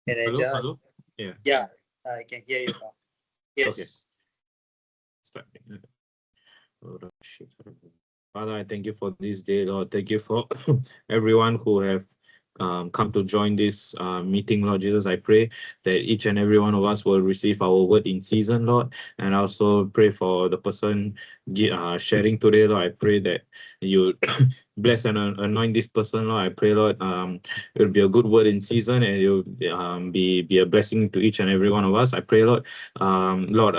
Hello, Elijah. hello. Yeah. Yeah, I can hear you now. Okay. Yes. Starting. Lord, Father, I thank you for this day, Lord. Thank you for everyone who have come to join this meeting, Lord Jesus. I pray that each and every one of us will receive our word in season, Lord. And I also pray for the person sharing today, Lord. I pray that you bless and anoint this person, Lord. I pray, Lord, it will be a good word in season and it will be a blessing to each and every one of us. I pray, Lord, Lord,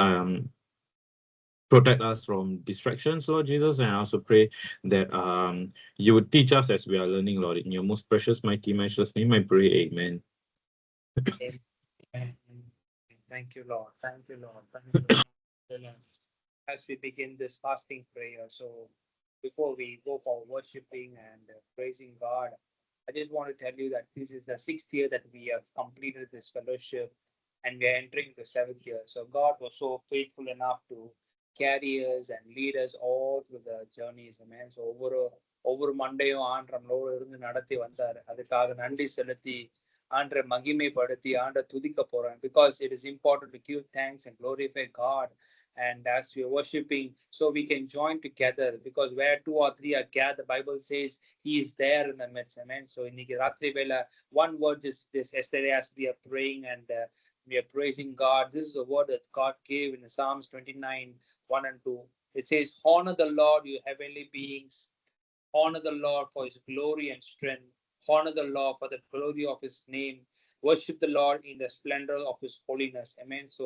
protect us from distractions, Lord Jesus, and I also pray that you would teach us as we are learning, Lord. In your most precious, mighty, matchless name, I pray. Amen. Amen. Thank you, Lord. Thank you, Lord. Thank you, Lord. As we begin this fasting prayer, so before we go for worshiping and praising God, I just want to tell you that this is the sixth year that we have completed this fellowship and we are entering the seventh year. So God was so faithful enough to carry us and lead us all through the journeys. Amen. So ஒவ்வொரு மண்டையும் ஆண்டு நம்மளோடு இருந்து நடத்தி வந்தார். அதுக்காக நன்றி செலுத்தி ஆண்டரை மகிமைப்படுத்தி ஆண்டை துதிக்க போறோம். Because it is important to give thanks and glorify God. And as we are worshiping, so we can join together, because where two or three are gathered, the Bible says He is there in the midst. Amen. So in the Ratri Vela, one word is this yesterday as we are praying and we are praising God. This is the word that God gave in Psalms 29, 1 and 2. It says, honor the Lord, you heavenly beings. Honor the Lord for his glory and strength. Honor the Lord for the glory of his name. Worship the Lord in the splendor of his holiness. Amen. So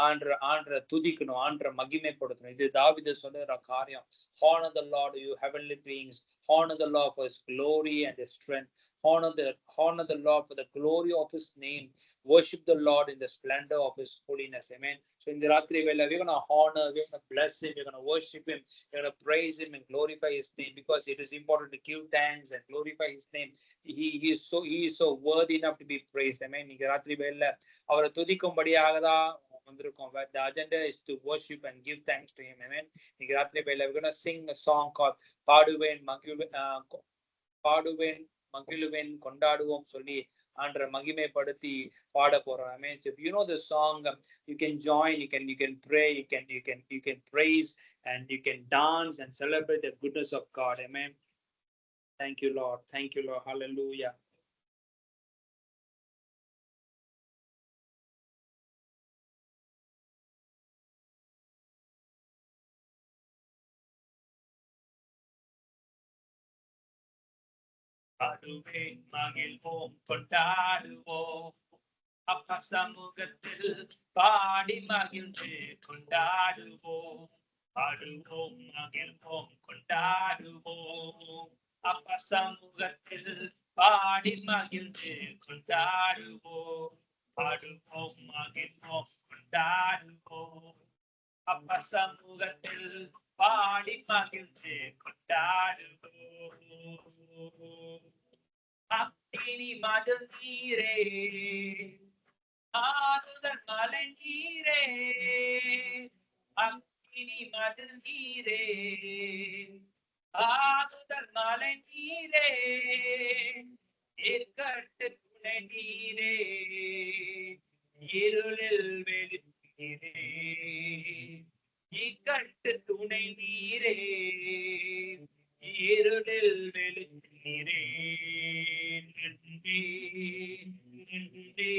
ஆண்ட துதிக்கணும், ஆண்ட மகிமைப்படுத்தணும். இது தாவீது சொல்லுற காரியம். Honor the Lord, you heavenly beings. Honor the Lord for his glory and his strength. Honor the Lord for the glory of his name. Worship the Lord in the splendor of his holiness. Amen. So in the Ratri Vela, we're going to honor, we're going to bless him, we're going to worship him, we're going to praise him and glorify his name, because it is important to give thanks and glorify his name. He is so worthy enough to be praised. Amen. இன்னைக்கு ராத்திரி வேலை அவரை துதிக்கும்படியாக தான் வந்திருக்கோம். The agenda is to worship and give thanks to him. Amen. இன்னைக்கு ராத்திரி வேலை we're going to sing a song called பாடுவேன் மகிழுவேன் கொண்டாடுவோம் சொல்லி ஆண்டரை மகிமைப்படுத்தி பாட போறோம். I mean, if you know the song, you can join, you can pray, you can praise, and you can dance and celebrate the goodness of God. Amen. Thank you, Lord. Thank you, Lord. Hallelujah. பாடுவேன் மகிழ்வோம் கொண்டாடுவோம், அப்பா சமூகத்தில் பாடி மகிழ்ந்து கொண்டாடுவோம். பாடுவோம் மகிழ்வோம் கொண்டாடுவோம், அப்பா சமூகத்தில் பாடி மகிழ்ந்து கொண்டாடுவோம். பாடுவோம் மகிழ்வோம் கொண்டாடுவோம், அப்பா சமூகத்தில் பாடி மகிழ்ந்து கொண்டாடுவோம். அக்கினி மதில் நீரே, ஆறுதல் மலை நீரே. அக்கினி மதில் நீரே, ஆறுதல் மலை நீரே. ஏற்கட்டு துணை நீரே, இருளில் வெளிச்சீரே. இக்கட்டு துணை நீரே, இருளில் வெளிச்சீரே. நன்றி நன்றி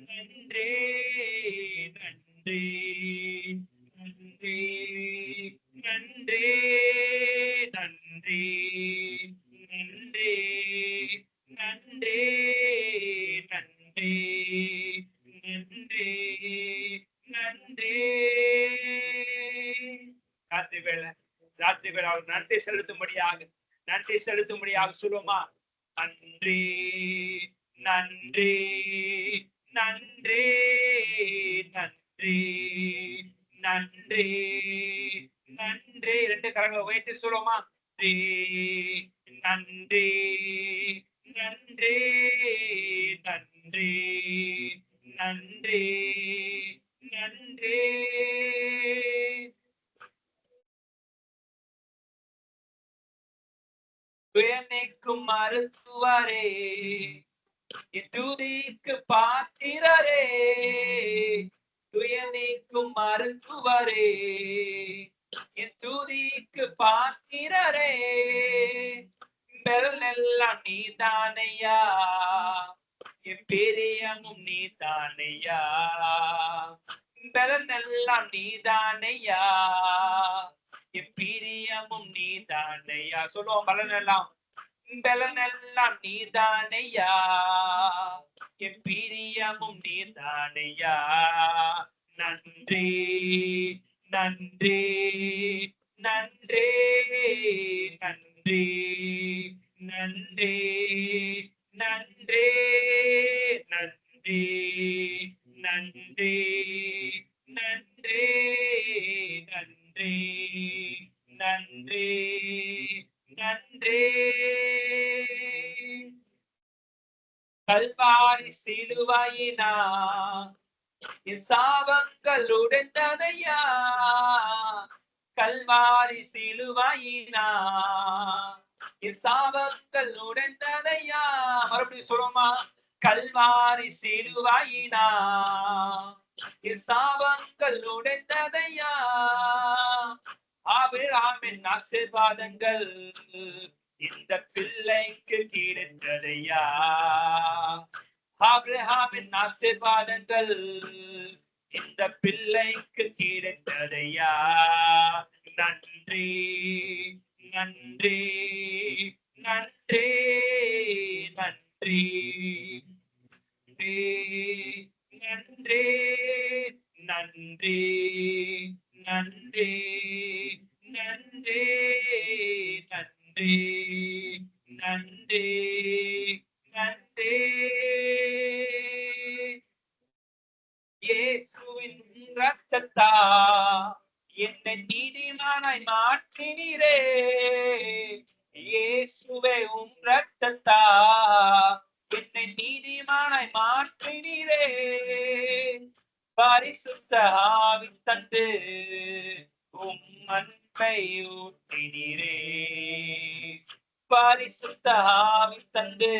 நன்றி நன்றி நன்றி நன்றி நன்றி நன்றி நன்றி நன்றி நன்றி நன்றி. ராத்திரி வேளை அவர் நன்றி செலுத்தும்படியாக சொல்லுவோமா? நன்றி நன்றி நன்றி நன்றி நன்றி நன்றி. ரெண்டு கரங்களை உயர்த்தி சொல்லுவோமா? நன்றி நன்றி நன்றி நன்றி நன்றி. வேனைக்கும் மருத்துவரே, என் துதிக்கு பாத்திரரே, துயர் நீக்கும் மருத்துவரே, என் துதிக்கு பாத்திரரே, பெருளெல்லாம் நீதானையா, என் பிரியமும் நீதானையா, பெருளெல்லாம் நீதானையா, என் பிரியமும் நீதானையா. சொல்லுவோம் பலனெல்லாம், பலனெல்லாம் நீதானையா, என் பிரியமும் நீதானையா. நன்றி நன்றி நன்றி நன்றி நன்றி நன்றி நன்றி நன்றி நன்றி நன்றி நன்றி நன்றி. கல்வாரி சிலுவையினா என் சாபங்கள் உடைந்ததையா, கல்வாரி சிலுவையினா என் சாபங்கள் உடைந்ததையா. மறுபடியும் சொல்லுமா, கல்வாரி சிலுவையினா என் சாபங்கள் உடைந்ததையா. ஆபிரகாமின் ஆசீர்வாதங்கள் இந்த பிள்ளைக்கு கிடைத்ததையா, ஆபிரகாமின் ஆசீர்வாதங்கள் இந்த பிள்ளைக்கு கிடைத்ததையா. நன்றி நன்றி நன்றி நன்றி நன்றி நன்றி நன்றி நன்றி நன்றி நன்றி நன்றி. இயேசுவின் இரத்தத்தா என்னை நீதிமானாய் மாற்றினீரே, இயேசுவே உம் இரத்தத்தா என்னை நீதிமானாய் மாற்றினீரே. பரிசுத்த ஆவி தந்து உம் அன்பை ஊற்றினீரே, பரிசுத்த ஆவி தந்து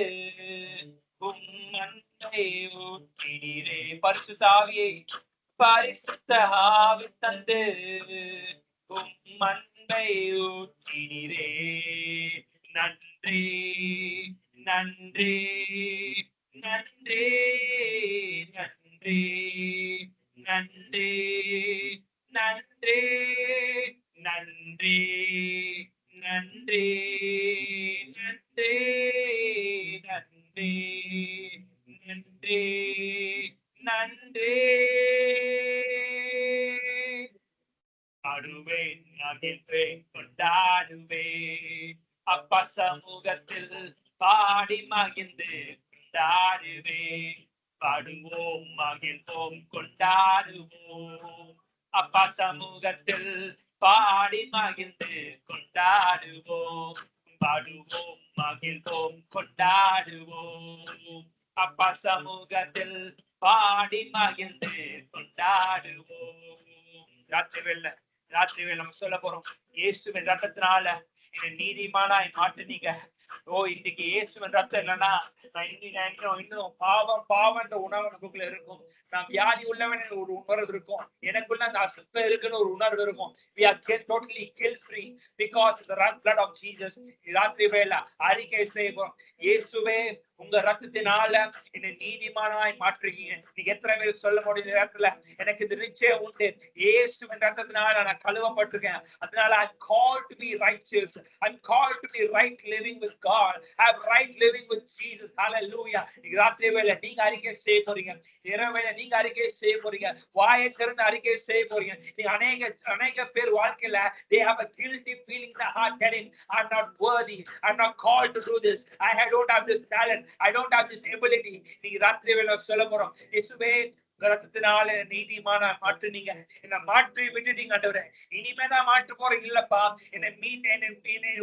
உம் அன்பை ஊற்றினீரே. பரிசுத்த ஆவியை, பரிசுத்த ஆவி தந்து உம் அன்பை ஊற்றினீரே. நன்றி நன்றி நன்றி நன்றி நன்றி நன்றி நன்றி நன்றி நன்றி நன்றி நன்றி நன்றி. ஆடுவேன் மகிழ்வேன் கொண்டாடுவேன், அப்பா சமூகத்தில் பாடி மகிழ்ந்து கொண்டாடுவேன். பாடுவோம் மகிழ்வோம் கொண்டாடுவோம், அப்பா சமூகத்தில் பாடி மகிழ்ந்து கொண்டாடுவோம். பாடுவோம் மகிழ்வோம் கொண்டாடுவோம், அப்பா சமூகத்தில் பாடி மகிழ்ந்து கொண்டாடுவோம். ராத்திரி வேலை நம்ம சொல்ல போறோம், இயேசுவின் ரத்தத்தினால என்னை நீதிமானாய் மாட்டுனீங்க. ஓ, இன்னைக்கு இயேசுவின் ரத்தம் இல்லைன்னா நான் இன்னும் பாவன்ற உணர்வு நமக்குள்ள இருக்கும். நான் வியாதி உள்ளவன் ஒரு உணர்வு இருக்கும், எனக்குள்ள அந்த அசுத்தம் இருக்குன்னு ஒரு உணர்வு இருக்கும். We are totally guilt free because of the blood of Jesus. ராத்திரி வேளை அறிக்கை செய்வோம், இயேசுவே உங்க ரத்தத்தினால என்னை நீதிமானாய் மாற்றுறீங்க. நீங்க எத்தனை பேர் சொல்ல முடியுது நேரத்துல, எனக்கு இது நிச்சயம் உண்டு, இயேசுவின் ரத்தத்தினால நான் கழுவப்பட்டிருக்கேன். அதனால I'm called to be righteous, I'm called to be right living with God, I'm right living with Jesus. Hallelujah. நீங்க ராத்திரி வேளை நீங்க அறிக்கை செய்ய போறீங்க, இரவேளை நீங்க அறிக்கை செய்ய போறீங்க, வாயை திறந்து அறிக்கை செய்ய போறீங்க. நீங்க அநேக பேர் வாழ்க்கையில they have a guilty feeling in the heart telling, I'm not worthy, I'm not called to do this, I don't have this talent, I don't have this ability. நீங்க ராத்திரி வேளை சொல்ல போறோம், இயேசுவே ரத்தத்தினால நீதிமான மாற்றுனீங்க, என்ன மாற்றி விட்டுட்டீங்க ஆண்டவரே, இனிமேதான் மாற்ற போறீங்க இல்லப்பா, என்னை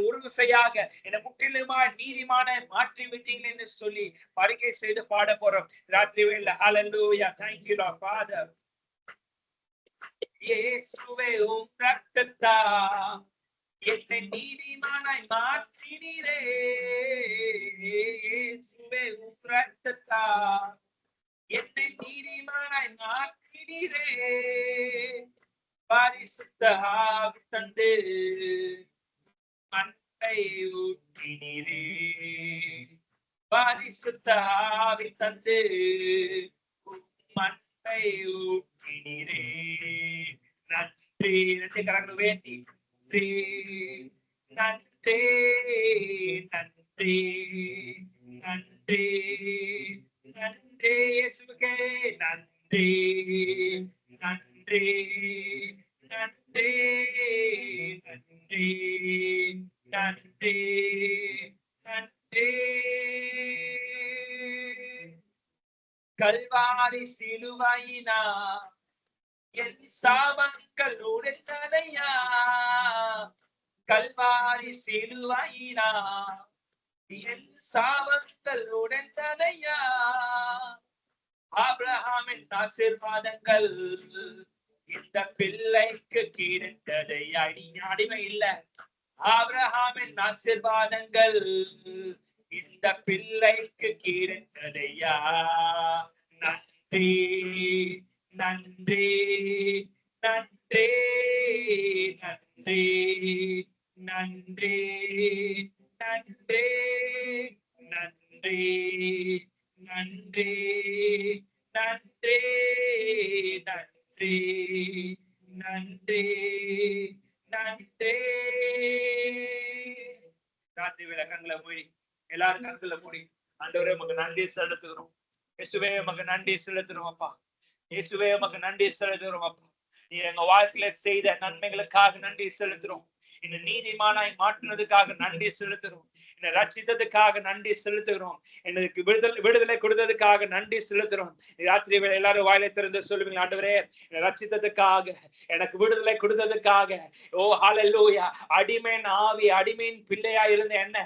ஒரு விசையாக என்னை முற்றிலுமா நீதிமான மாற்றி விட்டீங்கன்னு சொல்லி அறிக்கை செய்து பாட போறோம் ராத்திரி வேளை. ஹல்லேலூயா. Thank you Lord Father. இயேசுவே உம் ரத்தத்தா என்னை நீதிமானாய் மாற்றினீரே, இயேசுவே உரத்தத்தா என்னை நீதிமானாய் மாற்றினீரே. பரிசுத்த ஆவி தந்து மண்ணை ஊற்றினீரே. பரிசுத்த ஆவி தந்து மண்ணை ஊற்றினீரே. நன்றி. நன்றி கரங்கள் உயர்த்தி நன்றி நன்றி நன்றி நன்றி இயேசுவுக்கே நன்றி நன்றி நன்றி நன்றி நன்றி நன்றி. கல்வாரி சிலுவையினா என் சாபங்கள் உடைத்ததையா. கல்வாரி சிலுவையினா என் சாபங்கள் உடைத்ததையா. ஆபிரகாமின் ஆசீர்வாதங்கள் இந்த பிள்ளைக்கு கிடைத்ததையா. நீ அடிமை இல்ல. ஆபிரகாமின் ஆசீர்வாதங்கள் இந்த பிள்ளைக்கு கிடைத்ததையா. நன்றி நன்றி நன்றி நன்றி நன்றி நன்றி நன்றி நன்றி நன்றி நன்றி நன்றி நன்றி. ராத்திரி வேளை கண்களை மூடி எல்லாரும் கண்களை மூடி ஆண்டவரே உமக்கு நன்றி செலுத்துகிறோம். இயேசுவே உமக்கு நன்றி செலுத்துறோம் அப்பா. இயேசுவே உமக்கு நன்றி செலுத்துகிறோம் அப்பா. நீ எங்க வாழ்க்கையில செய்த நன்மைகளுக்காக நன்றி செலுத்துறோம். இந்த நீதிமானாய் மாற்றினதுக்காக நன்றி செலுத்துகிறோம். என்னை ரட்சித்ததுக்காக நன்றி செலுத்துகிறோம். எனக்கு விடுதலை கொடுத்ததுக்காக நன்றி செலுத்துகிறோம். ராத்திரி வேளை எல்லாரும் வாயிலை திறந்து சொல்லுவீங்க, ஆண்டவரே என்னை ரட்சித்ததுக்காக, எனக்கு விடுதலை கொடுத்ததுக்காக. ஓ ஹல்லேலூயா. அடிமையின் ஆவி, அடிமையின் பிள்ளையா இருந்த என்ன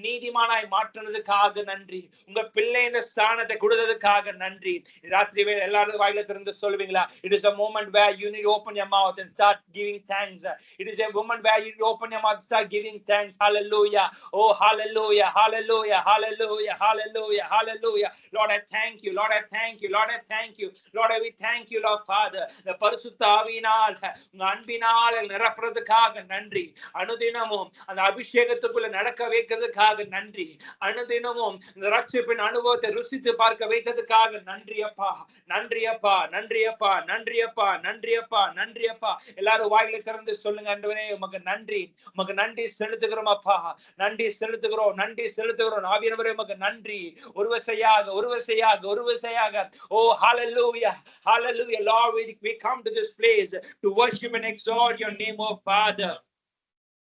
நீதிமானாய் மாற்றினதுக்காக நன்றி. உங்க பிள்ளையின் ஸ்தானத்தை கொடுத்ததுக்காக நன்றி. ராத்திரி வேளை எல்லாரும் வாயிலை திறந்து சொல்லுவீங்களா? It is a moment where you need to open your mouth and start giving thanks. It is a moment where you need to open your mouth and start giving thanks. Hallelujah. Oh hallelujah, hallelujah, hallelujah, hallelujah, hallelujah. Lord, I thank you. Lord, I thank you. Lord, I thank you. Lord, we thank you, Lord Father. The பரிசுத்த ஆவியினால் உங்க அன்பினால் நிரப்புறதுக்காக நன்றி. அனுதினமும் அந்த அபிஷேகத்துக்குள்ள நடக்க வைக்கிறதுக்காக நன்றி. அனுதினமும் இந்த ரட்சிப்பின் அனுபவத்தை ருசித்து பார்க்க வைத்ததுக்காக நன்றி அப்பா. நன்றி அப்பா, நன்றி அப்பா, நன்றி அப்பா, நன்றி அப்பா, நன்றி அப்பா. எல்லாரும் வாயிலை திறந்து சொல்லுங்க, ஆண்டவரே உமக்கு நன்றி. உமக்கு நன்றி செலுத்துகிறோம் அப்பா. நன்றி செலுத்துகிறோம், நன்றி செலுத்துகிறோம். ஆவியானவரே உமக்கு நன்றி. ஒரு விசையாக, ஒரு விசையாக, ஒரு விசையாக. Oh hallelujah, hallelujah. Lord, we come to this place to worship and exalt your name, oh Father.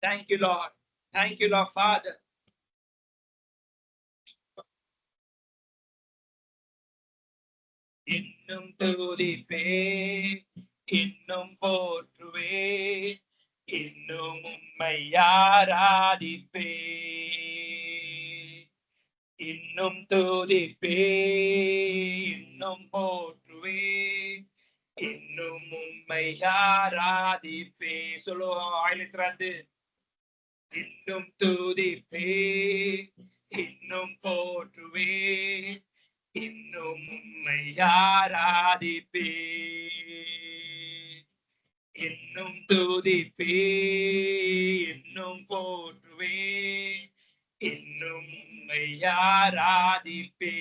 Thank you, Lord. Thank you, Lord Father. இன்னும் துதிப்பே, இன்னும் போற்றுவே, இன்னும் உம்மை ஆராதிப்பே. இன்னும் துதிப்பே, இன்னும் போற்றுவே, இன்னும் உம்மை ஆராதிப்பே. சொல்லுவோம் வாயிலை திறந்து. இன்னும் துதிப்பே, இன்னும் போற்றுவே, இன்னும் உம்மை ஆராதிப்பே. இன்னும் துதிப்பே, இன்னும் போற்றுவே, இன்னும் உம்மை ஆராதிப்பே.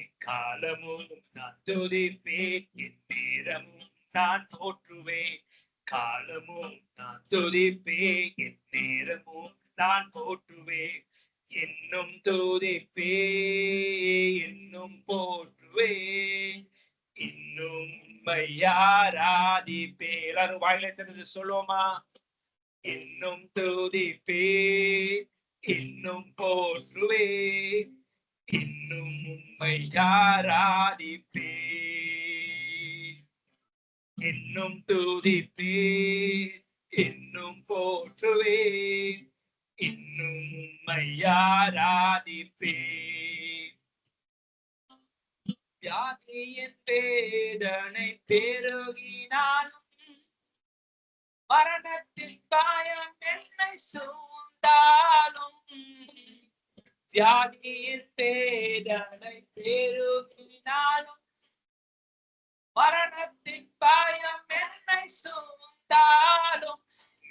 எக்காலமும் நான் துதிப்பேன், எந்நேரமும் நான் போற்றுவேன். காலமும் நான் துதிப்பேன், எந்நேரமும் நான் போற்றுவேன். இன்னும் துதிப்பே, இன்னும் போற்றுவே, இன்னும் உம்மை ஆராதிப்பே. எல்லாரும் வாயிலை திறந்து சொல்லுவோமா? இன்னும் துதிப்பே, இன்னும் போற்றுவே, இன்னும் உம்மை ஆராதிப்பே. இன்னும் துதிப்பே, இன்னும் போற்றுவே, இன்னும் உம்மை ஆராதிப்பே. வியாதியின் வேதனை பெருகினாலும், மரணத்தின் பயம் என்னை சூழ்ந்தாலும், வியாதியின் வேதனை பெருகினாலும் மரணத்தின் பயம் என்னை சூழ்ந்தாலும்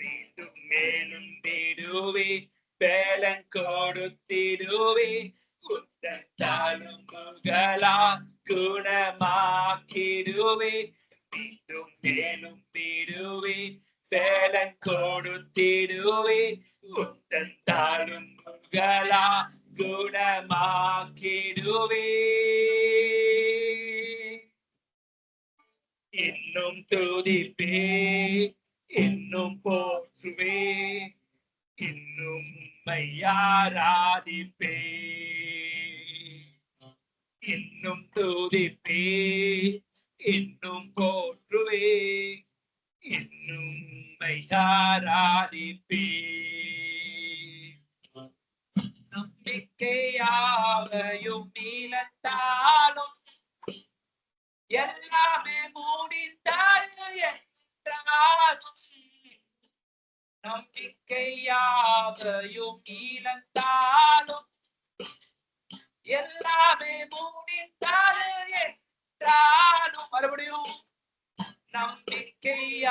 மீண்டும் மேலும் தேடுவே பேலன் கொடுத்திடுவே குற்றத்தாலும் புகழா குணமாக்கிடுவே மீண்டும் மேலும் தேடுவே பேலன் கொடுத்திடுவே குற்றத்தாலும் புகழா குணமாக்கிடுவே இன்னும் துதிப்பே இன்னும் போற்றுவே இன்னும் மையாராதிப்பே இன்னும் துதிப்பே இன்னும் போற்றுவே இன்னும் மையாராதிப்பே நம்பிக்கையாவையும் நீலத்தாலும் எல்லாமே மூடித்தாரு என்றாலும் நம்பிக்கையாவையும் நீலத்தாலும் எல்லாமே மூடித்தாரு என்றாலும் மறுபடியும் நம்பிக்கையாவையும்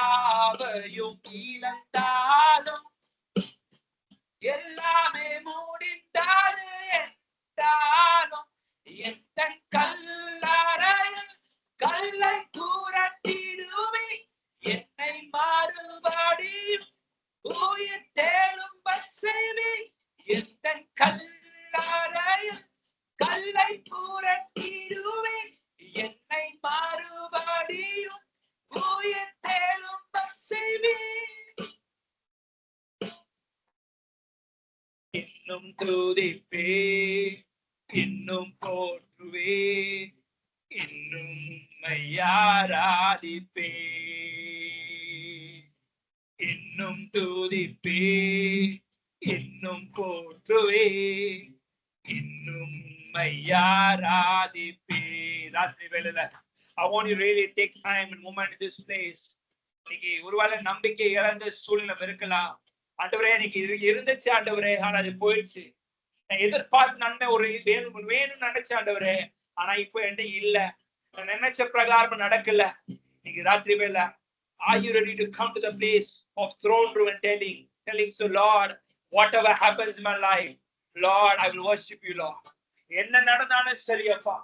நீலத்தாலும் எல்லாமே மூடித்தாரு என்றாலும் எந்த கல்லறையில் கல்லை புரட்டிடுவே என்னை மறுபடியும் உயிர் தேடும் பசைவே எந்த கல்லறையில் கல்லை புரட்டிடுவே என்னை மறுபடியும் உயிர் தேடும் பசைவே இன்னும் துதிப்பே இன்னும் போற்றுவே இன்னும் மையாராதிப்பே இன்னும் துதிப்பே இன்னும் போற்றுவே இன்னும் மையாராதிப்பே. ராத்திரி வேளையில I want you to really take time and moment in this place. இன்னைக்கு ஒருவேளை நம்பிக்கை இழந்த சூழ்நிலை இருக்கலாம். ஆண்டவரே இன்னைக்கு இருந்துச்சு ஆண்டவரே, ஆனா அது போயிடுச்சு. நான் எதிர்பார்த்து நன்மை ஒரு வேணும்னு நினைச்ச ஆண்டவரே, ஆனா இப்ப என்கிட்ட இல்ல, நான் நினைச்ச பிரகாரம் நடக்கல. இன்னைக்கு ராத்திரி வேள are you ready to come to the place of throne room and telling so Lord, whatever happens in my life, Lord, I will worship you, Lord. என்ன நடந்தாலும் சரியப்பா,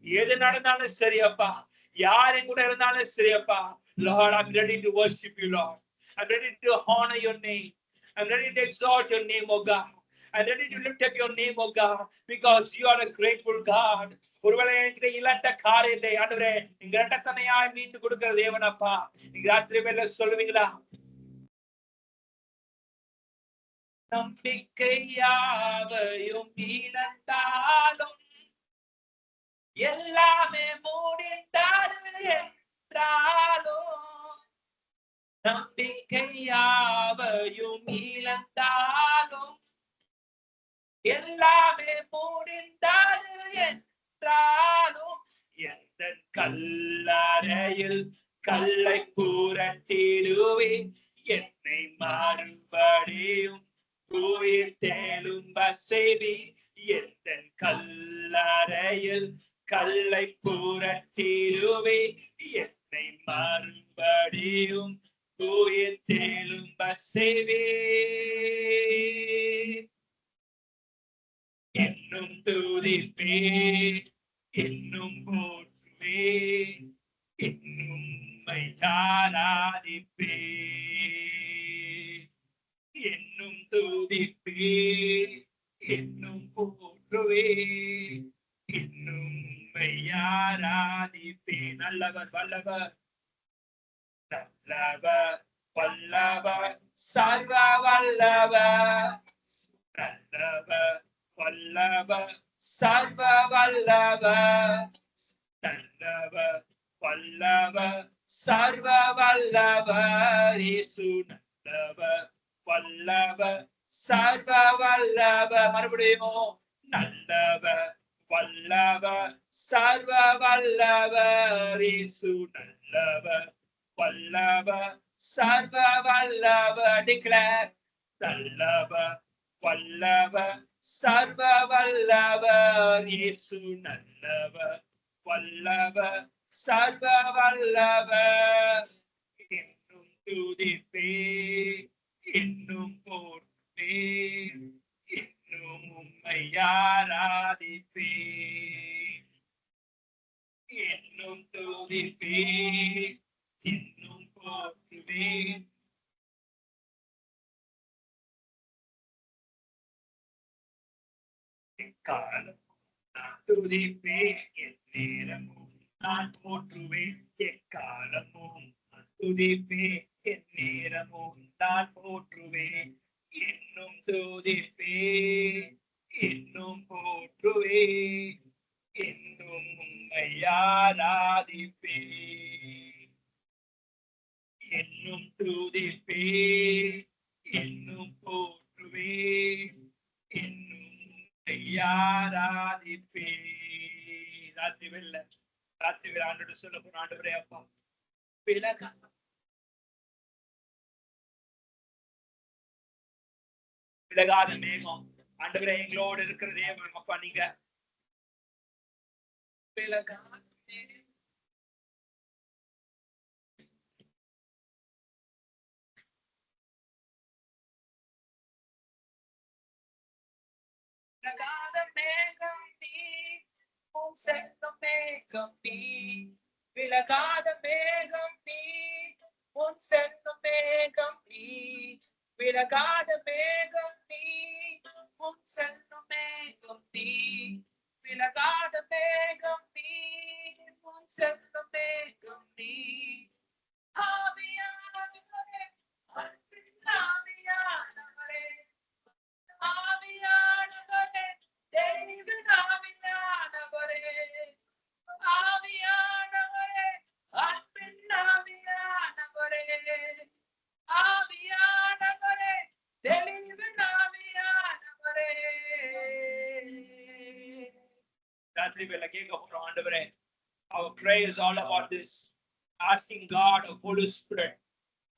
எது நடந்தாலும் சரியப்பா, யார் என் கூட இருந்தாலும் சரியப்பா, Lord, I'm ready to worship you, Lord. I'm ready to honor your name. I'm ready to exalt your name, oh God. I'm ready to lift up your name, oh God, because you are a grateful God. ஒருவேளை என்கிட்ட இல்லாத காரியத்தை ஆண்டவரே நீங்க இரட்டத்தனையாய் மீண்டு கொடுக்கிற தேவனப்பா, நீங்க ராத்திரி வேளை சொல்லுவீங்களா? நம்பிக்கையாவையும் இழந்தாலும் எல்லாமே மூடித்தாரு என்றாலும் நம்பிக்கையாவையும் இழந்தாலும் எல்லாமே மூடித்தாரு என்றாலும் எந்த கல்லறையில் கல்லை புரட்டிடுவே என்னை மறுபடியும் உயிர் தேடும் பசைவி எந்த கல்லறையில் கல்லை புரட்டிடுவே என்னை மறுபடியும் உயிர் தேடும் பசைவி இன்னும் துதிப்பே இன்னும் போற்றுவே இன்னும் மையாராதிப்பே இன்னும் துதிப்பே இன்னும் போற்றுவே இன்னும் மையாராதிப்பே. நல்லவர் வல்லவர், நல்லவர் வல்லவர், சர்வ வல்லவர், நல்லவர் வல்லவர், சர்வ வல்லவர், நல்லவர் வல்லவர், சர்வ வல்லவர், இயேசு நல்லவர் வல்லவர், சர்வ வல்லவர். மறுபடியும் நல்லவர் வல்லவர், சர்வ வல்லவர், இயேசு நல்லவர் வல்லவர், சர்வ வல்லவர். Declare நல்லவர் வல்லவர், சர்வ வல்லவர் இயேசு நல்லவர் வல்லவர் சர்வ வல்லவர் இன்னும் துதிப்பே இன்னும் போற்றே இன்னும் உம்மை ஆராதிப்பே இன்னும் துதிப்பே இன்னும் போற்றுவே காலம் நான் துதிப்பேன் என் நேரமும் நான் போற்றுவேன் எக்காலமும் நான் துதிப்பேன் என் நேரமும் நான் போற்றுவேன் இன்னும் துதிப்பேன் இன்னும் போற்றுவேன் இன்னும் உம்மை ஆராதிப்பேன் இன்னும் துதிப்பேன் இன்னும் போற்றுவேன் இன்னும் ராத்திரி ஆண்டோட சொல்ல போற ஆண்டவரே அப்பா விலகாத மேகம் ஆண்டவரே எங்களோடு இருக்கிறதே அப்பா நீங்க விலகாத விலகாத மேகம் நீ உன் செல்லும் மேகம் நீ விலகாத மேகம் நீ உன் செல்லும் மேகம் நீ விலகாத மேகம் நீ உன் செல்லும் மேகம் நீ விலகாத மேகம் நீ உன் செல்லும் மேகம் நீ ஆவியானவரே ஆவியானவரே ஆவியானவரே தெய்வீக ஆவியானவரே ஆவியானவரே அன்பின் ஆவியானவரே ஆவியானவரே தெய்வீக ஆவியானவரே ராத்திரி வேளை கேட்க போறோம் ஆண்டவரே. Our prayer is all about this, asking God of Holy Spirit,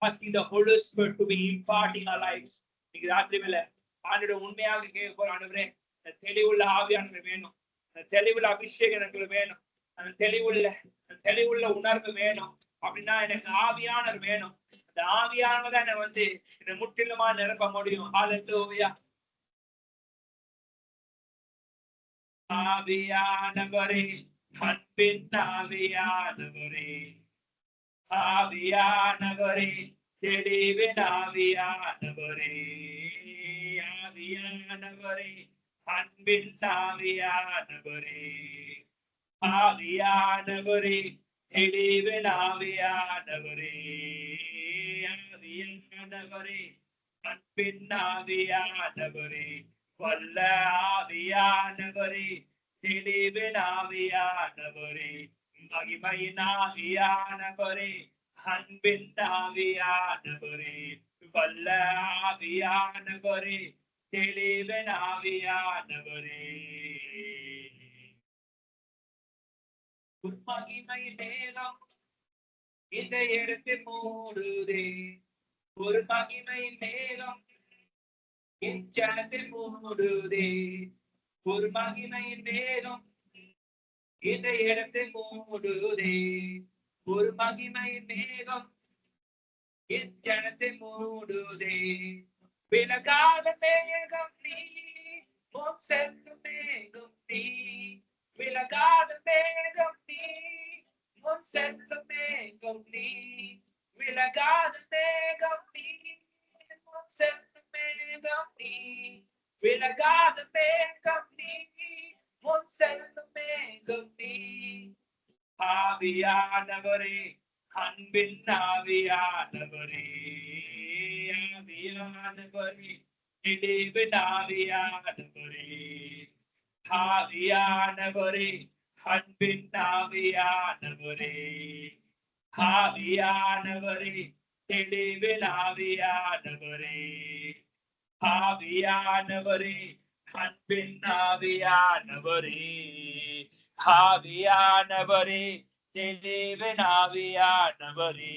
asking the Holy Spirit to be imparting our lives. இன்னைக்கு ராத்திரி வேளை ஆண்டவரே உண்மையாக கேட்க போறோம் ஆண்டவரே, அந்த தெளிவுள்ள ஆவியானவர் வேணும், அந்த தெளிவுள்ள அபிஷேகம் எனக்கு வேணும், அந்த தெளிவுள்ள உணர்வு வேணும். அப்படின்னா எனக்கு ஆவியானவர் வேணும். அந்த ஆவியானவர் தான் எனக்கு என்னை முற்றிலுமா நிரப்ப முடியும். ஹல்லேலூயா. ஆவியானவரே அன்பின் ஆவியானவரே ஆவியானவரே தெளிவின் ஆவியானவரே ஆவியானவரே அன்பின் ஆவியானவரே ஆவியானவரே தெளிவின் ஆவியானவரே ஆவியானவரே அன்பின் ஆவியானவரே வல்ல ஆவியானவரே தெளிவின் ஆவியானவரே மகிமையின் ஆவியானவரே அன்பின் ஆவியானவரே வல்ல ஆவியானவரே தெளிவின் ஆவியானவரே மகிமை நேரம் இந்த இடத்தை மூடுதே ஒரு மகிமை நேரம் என் ஜனத்தை மூடுதே ஒரு மகிமை நேரம் இந்த இடத்தை மூடுதே ஒரு மகிமை மேகம் என் ஜனத்தை மூடுதே விலகாத மேகம் நீ உன் செல்லும் மேகம் நீ விலகாத மேகம் நீ உன் செல்லும் மேகம் நீ விலகாத மேகம் நீ உன் செல்லும் மேகம் நீ விலகாத மேகம் நீ உன் செல்லும் மேகம் நீ ஆவியானவரே அன்பின் ஆவியானவரே ஆவியானவரே தெளிவின் ஆவியானவரே ஆவியானவரே அன்பின் ஆவியானவரே ஆவியானவரே தெளிவின் ஆவியானவரே ஆவியானவரே அன்பின் ஆவியானவரே ஆவியானவரே தெளிவின் ஆவியானவரே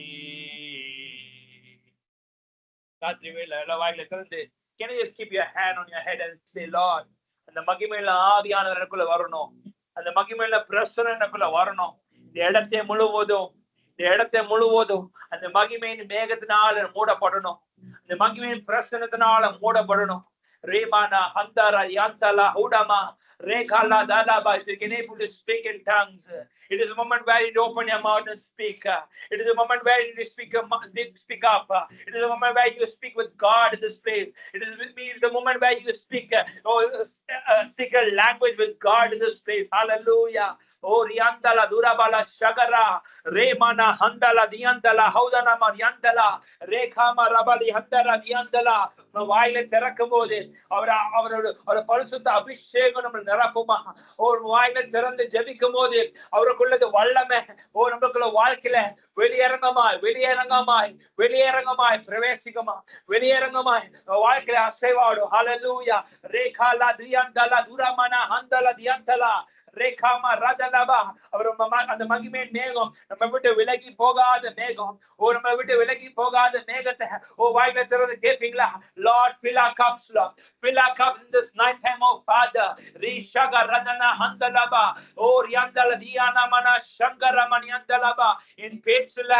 ராத்திரி வேளை வாயில திறந்து, can you just keep your hand on your head and say, Lord, அந்த மகிமையில ஆவியானவர் எனக்குள்ள வரணும். அந்த மகிமையில பிரசன்னம் எனக்குள்ள வரணும். இந்த இடத்தை முழுவதும் அந்த மகிமையின் மேகத்தினால மூடப்படணும். அந்த மகிமையின் பிரசனத்தினால மூடப்படணும். ரேமானா அந்தாரா யாந்தலா ஹூடமா ரேகாலா தாலாபா. If you can able to speak in tongues, it is a moment where you open your mouth and speak. It is a moment where you speak up. It is a moment where you speak with God in this place. It is the moment where you speak speak a language with God in this place. Hallelujah. Oh riandala durabala shagara remana handala diandala haudana mariandala rekama rabali handara diandala. வாயில திறக்கும் போது அவரோட பரிசுத்த அபிஷேகம் நம்ம நிரப்புமா. ஒரு வாயில திறந்து ஜெபிக்கும் போது அவருக்குள்ளது வல்லமை நம்மளுக்குள்ள வாழ்க்கையில வெளியரங்கமாய் பிரவேசிக்குமா. வாழ்க்கையில அசைவாடும். ஹல்லேலூயா. ரேகாலா தியந்தலா துரமனா ஹந்தலா தியந்தலா ரேகாமா ரதலபா. அந்த மகிமையின் மேகம் நம்ம விட்டு விலகி போகாத மேகம். நம்ம விட்டு விலகி போகாத மேகத்தை வாயில திறந்து கேட்பீங்களா? Lord, fill our cups, Lord. Fill our cups in this night time, oh Father. Rishaga radana handalaba. Riandala diana mana shangara maniandalaba. என் பேச்சுல,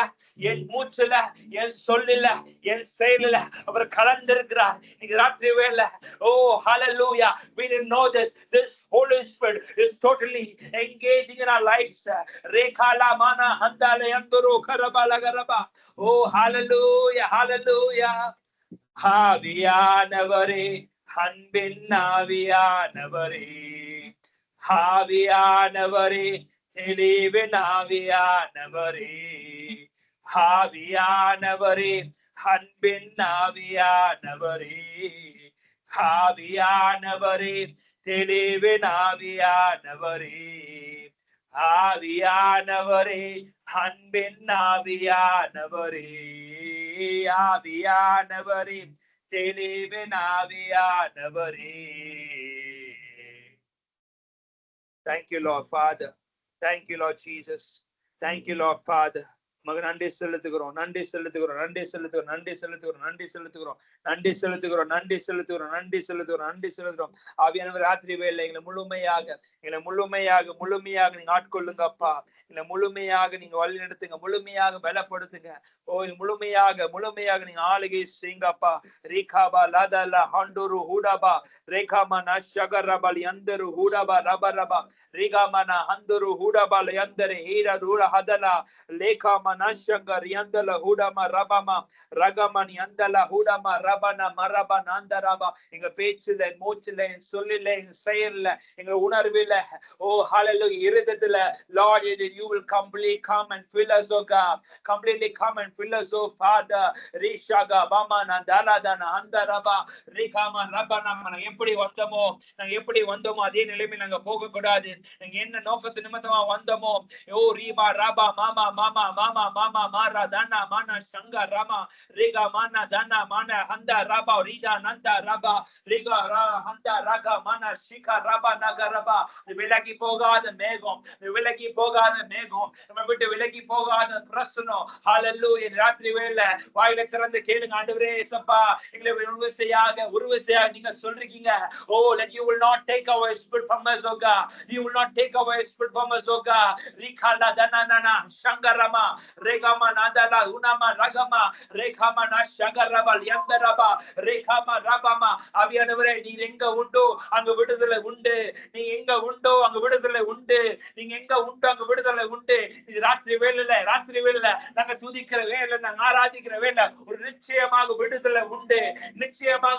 என் மூச்சுல, என் சொல்லில, என் செயலில அவர் கலந்திருக்கிறார். இன்னைக்கு ராத்திரி வேளை hallelujah, we didn't know this Holy Spirit is totally engaging in our lives. Rekala mana handale anduru karabala garaba. Hallelujah. ஆவியானவரே, அன்பின் ஆவியானவரே, ஆவியானவரே, தெளிவின் ஆவியானவரே, ஆவியானவரே, அன்பின் ஆவியானவரே, ஆவியானவரே, தெளிவின் ஆவியானவரே, ஆவியானவரே, அன்பின் ஆவியானவரே, ஆவியானவரே, தெளிவின் ஆவியானவரே. Thank you, Lord Father. Thank you, Lord Jesus. Thank you, Lord Father. நன்றி செலுத்துகிறோம். ஆவியானவர் ராத்திரி வேளை எங்களை முழுமையாக நீங்க ஆட்கொள்ளுங்க அப்பா. எங்களை முழுமையாக நீங்க வழி நடத்துங்க, முழுமையாக பலப்படுத்துங்க. முழுமையாக நீங்க ஆளுகை செய்யுங்கப்பா. ரீகாபா லாதலா ஹண்டூரு ஹூடாபா ரேகாமா நஷகரபல் யந்தரு ஹூடாபா ரபரபா ரீகாமனா ஹந்தரு ஹூடாபா யந்தரு ஹீரா ரூர ஹதலா லேகாமா நஷங்கர் யந்தல ஹூடாமா ரபமா ரகமன் யந்தல ஹூடாமா ரபனா மரபா நந்தரபா. எங்க பேச்சுல, மூச்சுல, சொல்லில, செயல்ல, எங்க உணர்வில, hallelujah, இருதயத்துல Lord, you will completely come and fill us, oh God. Completely come and fill us, oh Father. Rishaga bamana daladana andaraba rikama rabana. நாங்க எப்படி வந்தோமோ அதே நிலைமையில நாங்க போக கூடாது. நாங்க என்ன நோக்கத்து நிமித்தமா வந்தோமோ ரீபா ராபா மாமா மாமா மாமா மாமா மாரா தானா மானா சங்கா ராமா ரீகா மானா தானா மானா ஹந்தா ராபா ரீதா நந்தா ராபா ரீகா ரா ஹந்தா ராகா மானா ஷிகா ராபா நகரபா. விலகி போகாத மேகம், நம்ம விட்டு விலகி போகாத பிரசனம். ஹல்லேலூயா. ராத்திரி வேளை வாயில திறந்து கேளுங்க. ஆண்டவரே இயேசுப்பா, எங்களை உருவசையாக நீங்க சொல்றீங்க. That you will not take away spirit from us, oh God. You will not take away spirit from us, oh God. Rikala danana shangarama regama nadala unama ragama rekama na shangaraba yandaraba rekama rabama. ஆவியானவரே, நீர் எங்க உண்டோ அங்க விடுதலை உண்டு. நீங்க எங்க உண்டோ அங்க விடுதலை உண்டு. நீங்க எங்க உண்டோ அங்க விடுதலை உண்டு. இது ராத்திரி வேளையில நாங்க துதிக்கிற வேளை, நாங்க ஆராதிக்கிற வேளை ஒரு நிச்சயமாக விடுதலை உண்டு. நிச்சயமாக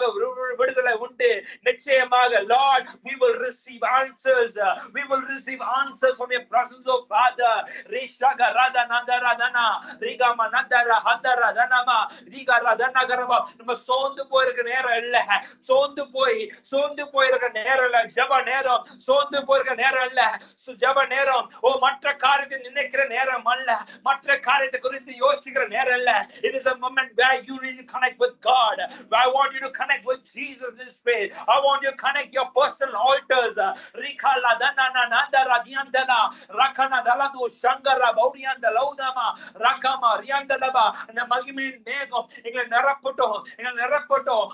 Lord, we will receive answers. We will receive answers from your presence, oh Father. Rishaga rada nandara dana rigama nandara handara danama riga radana garaba. நம்ம சோர்ந்து போயிருக்க நேரம் இல்ல. சோர்ந்து போயிருக்க நேரம் இல்ல. ஜெப நேரம் சோர்ந்து போயிருக்க நேரம் இல்ல. ஜெப நேரம் மற்ற காரியத்தை நினைக்கிற நேரம் அல்ல. மற்ற காரியத்தை குறித்து யோசிக்கிற நேரம் இல்ல. It is a moment where you need to connect with God. I want you to connect with Jesus in this way. I want you to connect your personal altars. Rikala danana nandara diandana rakana daladu shangara baurianda laudama rakama riandalaba. அந்த மகிமையின் மேகம் எங்களை நிரப்பட்டும்.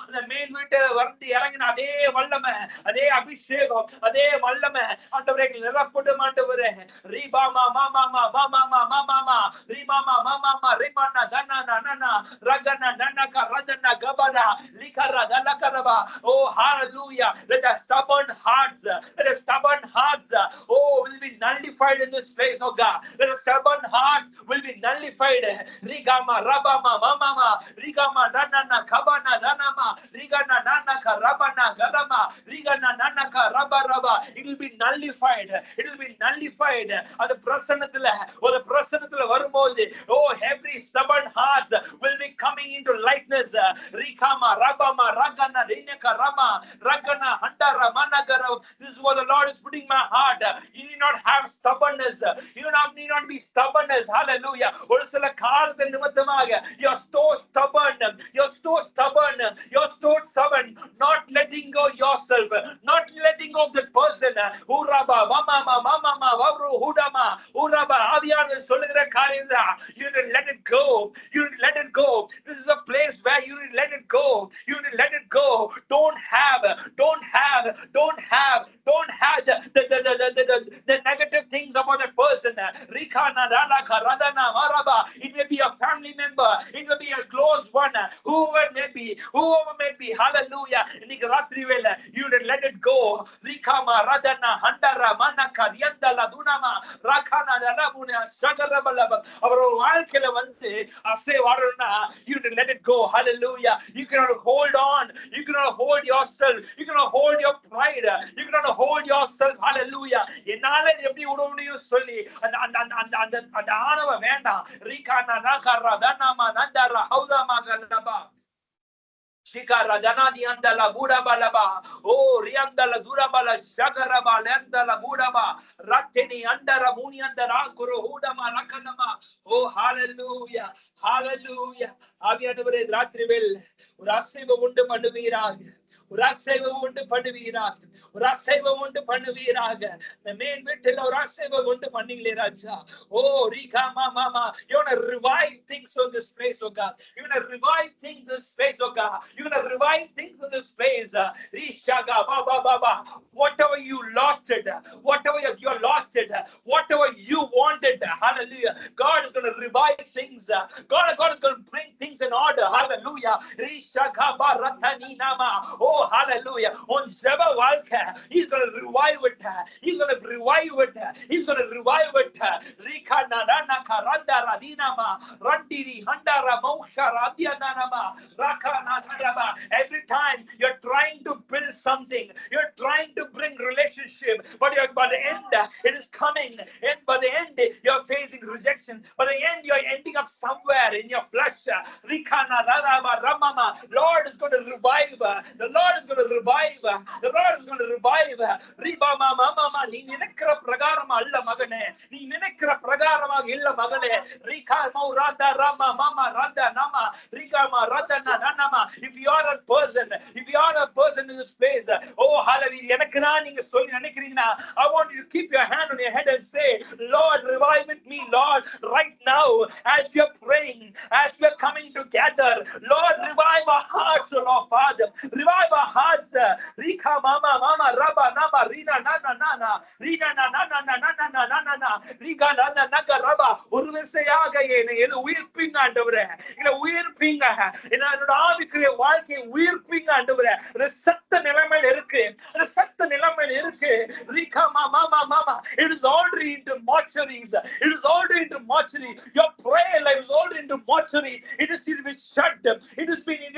அந்த மேல் வீட்டு வர்ண வந்து இறங்கின அதே வல்லமை, அதே அபிஷேகம், அதே வல்லமை ஆண்டவரே நிரப்படும் ஆண்டவரே. ரீபாமா மாமாமா மாமாமா மாமாமா ரீமாமா மாமாமா ரிமானா கனானா நனா ரகனா நனக ரதனா கபரா லிகரா கலகரபா. Oh hallelujah. Let the stubborn hearts, oh, will be nullified in this place, oh God. Let the stubborn heart will be nullified. Rigama rabama mamama rigama nanana kabana nanama rigana nanaka rabana garama rigana nanaka rabaraba. It will be nullified. It will be nullified. அந்த பிரசன்னத்துல ஒரு பிரசன்னத்துல வரும்போது, oh, every stubborn heart will be coming into lightness. Rikama rabama ragana rineka rama ragana handara managara. This is what the Lord is putting in my heart. You need not have stubbornness. You need not be stubbornness. Hallelujah. ஒரு சில காரணத்தின் நிமித்தமாக you're so stubborn. You're so stubborn. You're so stubborn. Not letting go yourself. Not letting go of the person. Uraba mama mama wavru hudama uraba ஆவியானவர் சொல்லுகிற காரியம் தான். You need to let it go. You need to let it go. This is a place where you need to let it go. You need to let it go. Don't have the negative things about that person. Rikana ranaka radana maraba. It may be a family member. It may be a close one. Whoever may be. Hallelujah. இன்னைக்கு ராத்திரி வேளை you need to let it go. Rikama radana handara manaka yandala dunama rakana dalabuna shagarabalaba. அவர் வாழ்க்கையில வந்து அசை வாடணும்னா you need to let it go. Hallelujah. You cannot hold on. You cannot hold yourself. You cannot hold your pride. You cannot hold yourself. Hallelujah. என்னால எப்படி விட முடியும் சொல்லி அந்த ஆணவம் வேண்டாம். ரீகானா Nagara தனாமா நந்தரா ஹௌதாமா கலபா Shikara Danadi andala Budabalaba. Oh, Riandala Durabala Shagaraba Landala Budaba Ratini andara Muni andara Kuru Hudama Rakanama. Oh, hallelujah. Hallelujah. Aviatavare Ratrivel Uraseva Wunda Panduvirag. Uraseva Wunda Panduvirag. Uraseva Wunda Panduvirag. The main vittil Uraseva Wunda Pandile Raja. Oh, Rika Mama. You want to revive things on this place, oh God. You want to revive things in this place, oh God. You want to revive things in this place. Rishaga Baba Baba. Whatever you lost it. Whatever you lost it. Whatever you wanted. Hallelujah. God is going to revive things. God is going to bring things in order. Hallelujah. Rishaga Baratani Nama. Oh, hallelujah. On Zeba Walka. He's going to revive it. He's going to revive it. He's going to revive it. Rika Narana Karanda Radinama Randiri Handara Moksha Radyanama Rakana Naraba. Every time you're trying to build something, you're trying to bring relationship, but by the end it is coming, and by the end you're facing rejection. By the end you're ending up somewhere in your flesh. Rikana Naraba Ramama. Lord is going to revive. The Lord is going to revive. The Lord is going to revive. Ribama Mama. நீ நினைக்கிற பிரகாரமா அல்ல மகனே. நீ நினைக்கிற பிரகாரமாக இல்ல மகனே. Rikama Rada Rama Mama Rada Nama Rikama Rada Nanama. If you are a person in this place, oh hallelujah, எனக்கு நான் நீங்க சொல்லி நினைக்கிறீங்கன்னா, I want you to keep your hand on your head and say, Lord, revive with me, Lord, right now, as you're praying, as we're coming together. Lord, revive our hearts, oh Lord Father. Revive our hearts. Rika Mama Mama Raba Nama Rina Nana Nana Rina Nana Nana Nana Nana Rika Nana Naga Raba. ஒரு விசையாக என்னை உயிர்ப்பிங்க ஆண்டவரே. என்னை உயிர்ப்பிங்க. என்னோட ஆவிக்குரிய வாழ்க்கையை உயிர்ப்பிங்க ஆண்டவரே. செத்த நிலைமையில் இருக்கு. Rika Mama Mama. It is already into mortuaries. It is already into mortuary. Your prayer life is already into mortuary. It is shut. It has been in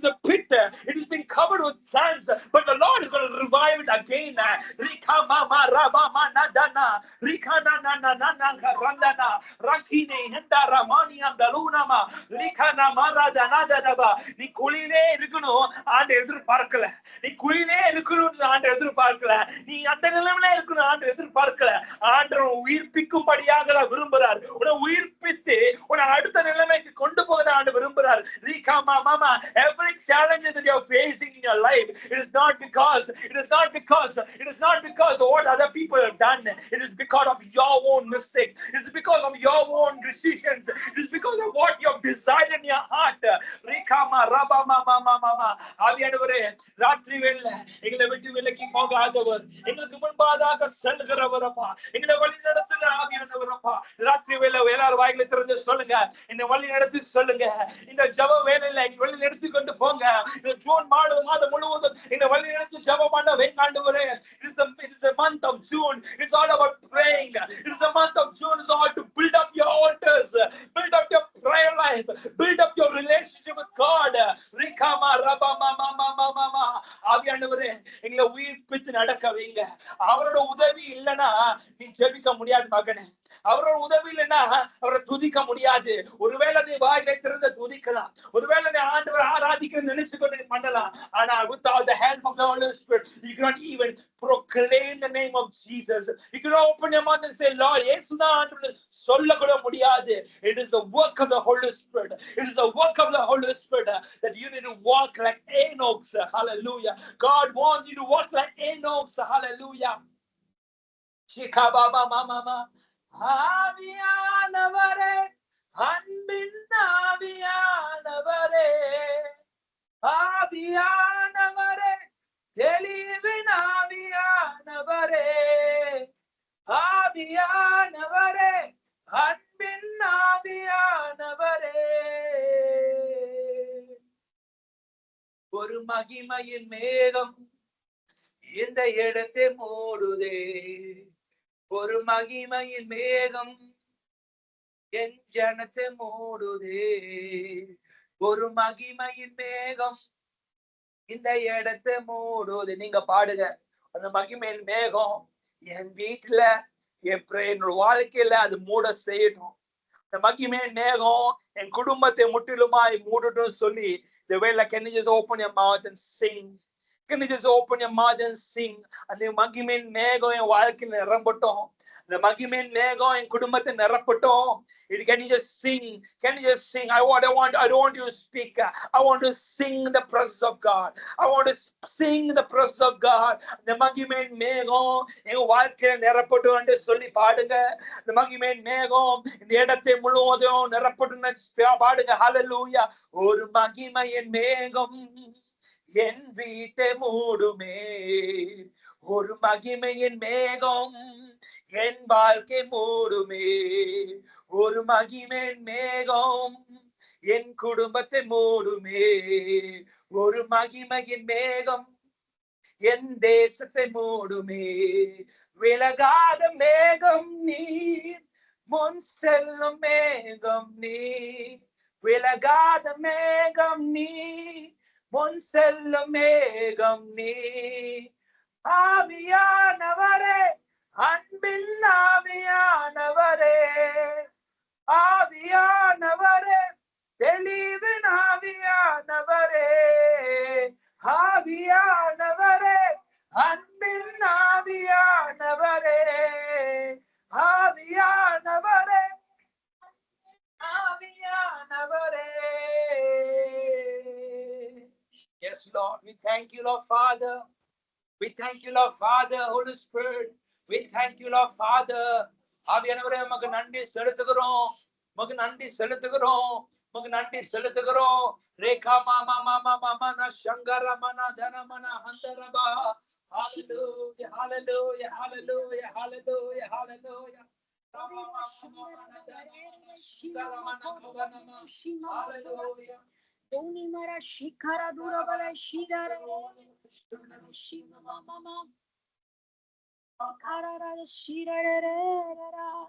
the pit. It has been covered with sands. But the Lord is going to revive it again. Rika Mama Rabama Nadana. Rika Nana Nana Randana. Rakine Henda Ramani Andalunama. Rika Namara Danadaba. நீ குளியிலே இருக்கணும் ஆண்டு எதிர்பார்க்கல. நீ குளியிலே இருக்கணும் ஆண்டு எதிர்பார்க்கல. நீ அந்த நிலைமையில இருக்கணும் ஆண்டு எதிர்பார்க்கல. ஆண்டவர் உயிர்ப்பிக்கும்படியாக விரும்புகிறார். உன்னை உயிர்ப்பித்து உன்னை அடுத்த நிலைமைக்கு கொண்டு போக ஆண்டு விரும்புகிறார். Rika Mama. Every challenge that you're facing in your life, it is not because of what other people have done. It is because of your own mistakes. It is because of your own decisions. It is because of what you have desired in your heart. Rikama Raba Mama Mama. ஆவியானவரே, ராத்திரி வேளையில எங்களை விட்டு விலக்கி போகாதவர், எங்களுக்கு முன்பாக செல்கிறவரப்பா, எங்களை வழி நடத்துகிற ஆவியானவரப்பா. ராத்திரி வேளையில எல்லாரும் வாய்களை திறந்து சொல்லுங்க, இந்த வழி நடத்தி சொல்லுங்க. இந்த ஜெப வேளையில வழி நடத்தி கொண்டு போங்க. இந்த ஜூன் மாதம் முழுவதும் இந்த வழி நடத்தி ஜெபம் பண்ண வேண்டாண்டவரே. It is the month of June. It's all about praying. It is the month of June. It's all to build up your altars, build up your prayer life, build up your relationship with God. Rikama Raba Mama Mama Mama. ஆவியானவரே, எங்களை உயிர்ப்பித்து நடக்க வைங்க. அவரோட உதவி இல்லைன்னா நீ ஜெபிக்க முடியாது மகனே. அவரோட உதவி இல்லைன்னா அவரை துதிக்க முடியாது. ஒருவேளை நீ வாயிலை திறந்து துதிக்கலாம், ஒருவேளை நீ ஆண்டவரை ஆராதிக்க நினைச்சு கொண்டு பண்ணலாம். ஆனா without the help of the Holy Spirit, you cannot even proclaim the name of Jesus. You cannot open your mouth and say, Lord, இயேசுதான் ஆண்டவர் சொல்ல கூட முடியாது. It is the work of the Holy Spirit. It is the work of the Holy Spirit that you need to walk like Enoch. Hallelujah. God wants you to walk like Enoch. Hallelujah. Shikababa mama. ஆவியானவரே, அன்பின் ஆவியானவரே, ஆவியானவரே, தெளிவின் ஆவியானவரே, ஆவியானவரே, அன்பின் ஆவியானவரே. ஒரு மகிமையின் மேகம் இந்த இடத்தை மூடுதே, ஒரு மகிமையின் மேகம் என் ஜனத்தை மூடுதே, ஒரு மகிமையின் மேகம் இந்த இடத்தை மூடுதே. நீங்க பாடுங்க, அந்த மகிமையின் மேகம் என் வீட்டுல, என்னோட வாழ்க்கையில அது மூட செய்யட்டும். அந்த மகிமையின் மேகம் என் குடும்பத்தை முற்றிலுமாய் மூடட்டும் சொல்லி, the way like, can you just open your mouth and sing? Can you just open your mouth and sing? அந்த மகிமையின் மேகம் என் வாழ்க்கையில் நிரம்பட்டும், அந்த மகிமையின் மேகம் என் குடும்பத்தை நிரப்பட்டும். Can you just sing? Can you just sing? I don't want you to speak. I want to sing the presence of God. I want to sing the presence of God. The மகிமையின் மேகம் என் வாழ்க்கையில நிரப்பட்டும் என்று சொல்லி பாடுங்க. இந்த மகிமையின் மேகம் இந்த இடத்தை முழுவதும் நிரப்பட்டும் பாடுங்க. ஹல்லேலூயா. ஒரு மகிமையின் மேகம் என் வீட்டை மூடுமே, ஒரு மகிமையின் மேகம் என் வாழ்க்கை மூடுமே, ஒரு மகிமையின் மேகம் என் குடும்பத்தை மூடுமே, ஒரு மகிமையின் மேகம் என் தேசத்தை மூடுமே. விலகாத மேகம் நீர், முன் செல்லும் மேகம் நீர், விலகாத மேகம் நீர், முன் செல்லும் மேகம் நீர். ஆவியானவரே, அன்பின் ஆவியானவரே, ஆவியானவரே, தெளிவின் ஆவியானவரே, ஆவியானவரே, அன்பின் ஆவியானவரே, ஆவியானவரே, ஆவியானவரே. Yes, Lord, we thank you, Lord Father. We thank you, Lord Father, Holy Spirit. We thank you, Lord Father. ஆவியானவரே, உமக்கு நன்றி செலுத்துகிறோம், உமக்கு நன்றி செலுத்துகிறோம், உமக்கு நன்றி செலுத்துகிறோம். ரேகா மாமா மாமா மாமா ந சங்கர மன தன மன ஹந்தரபா. Hallelujah, hallelujah, hallelujah, hallelujah, hallelujah. Hallelujah. Doni mara shikara dura bala shirare shiva mama karara shirare.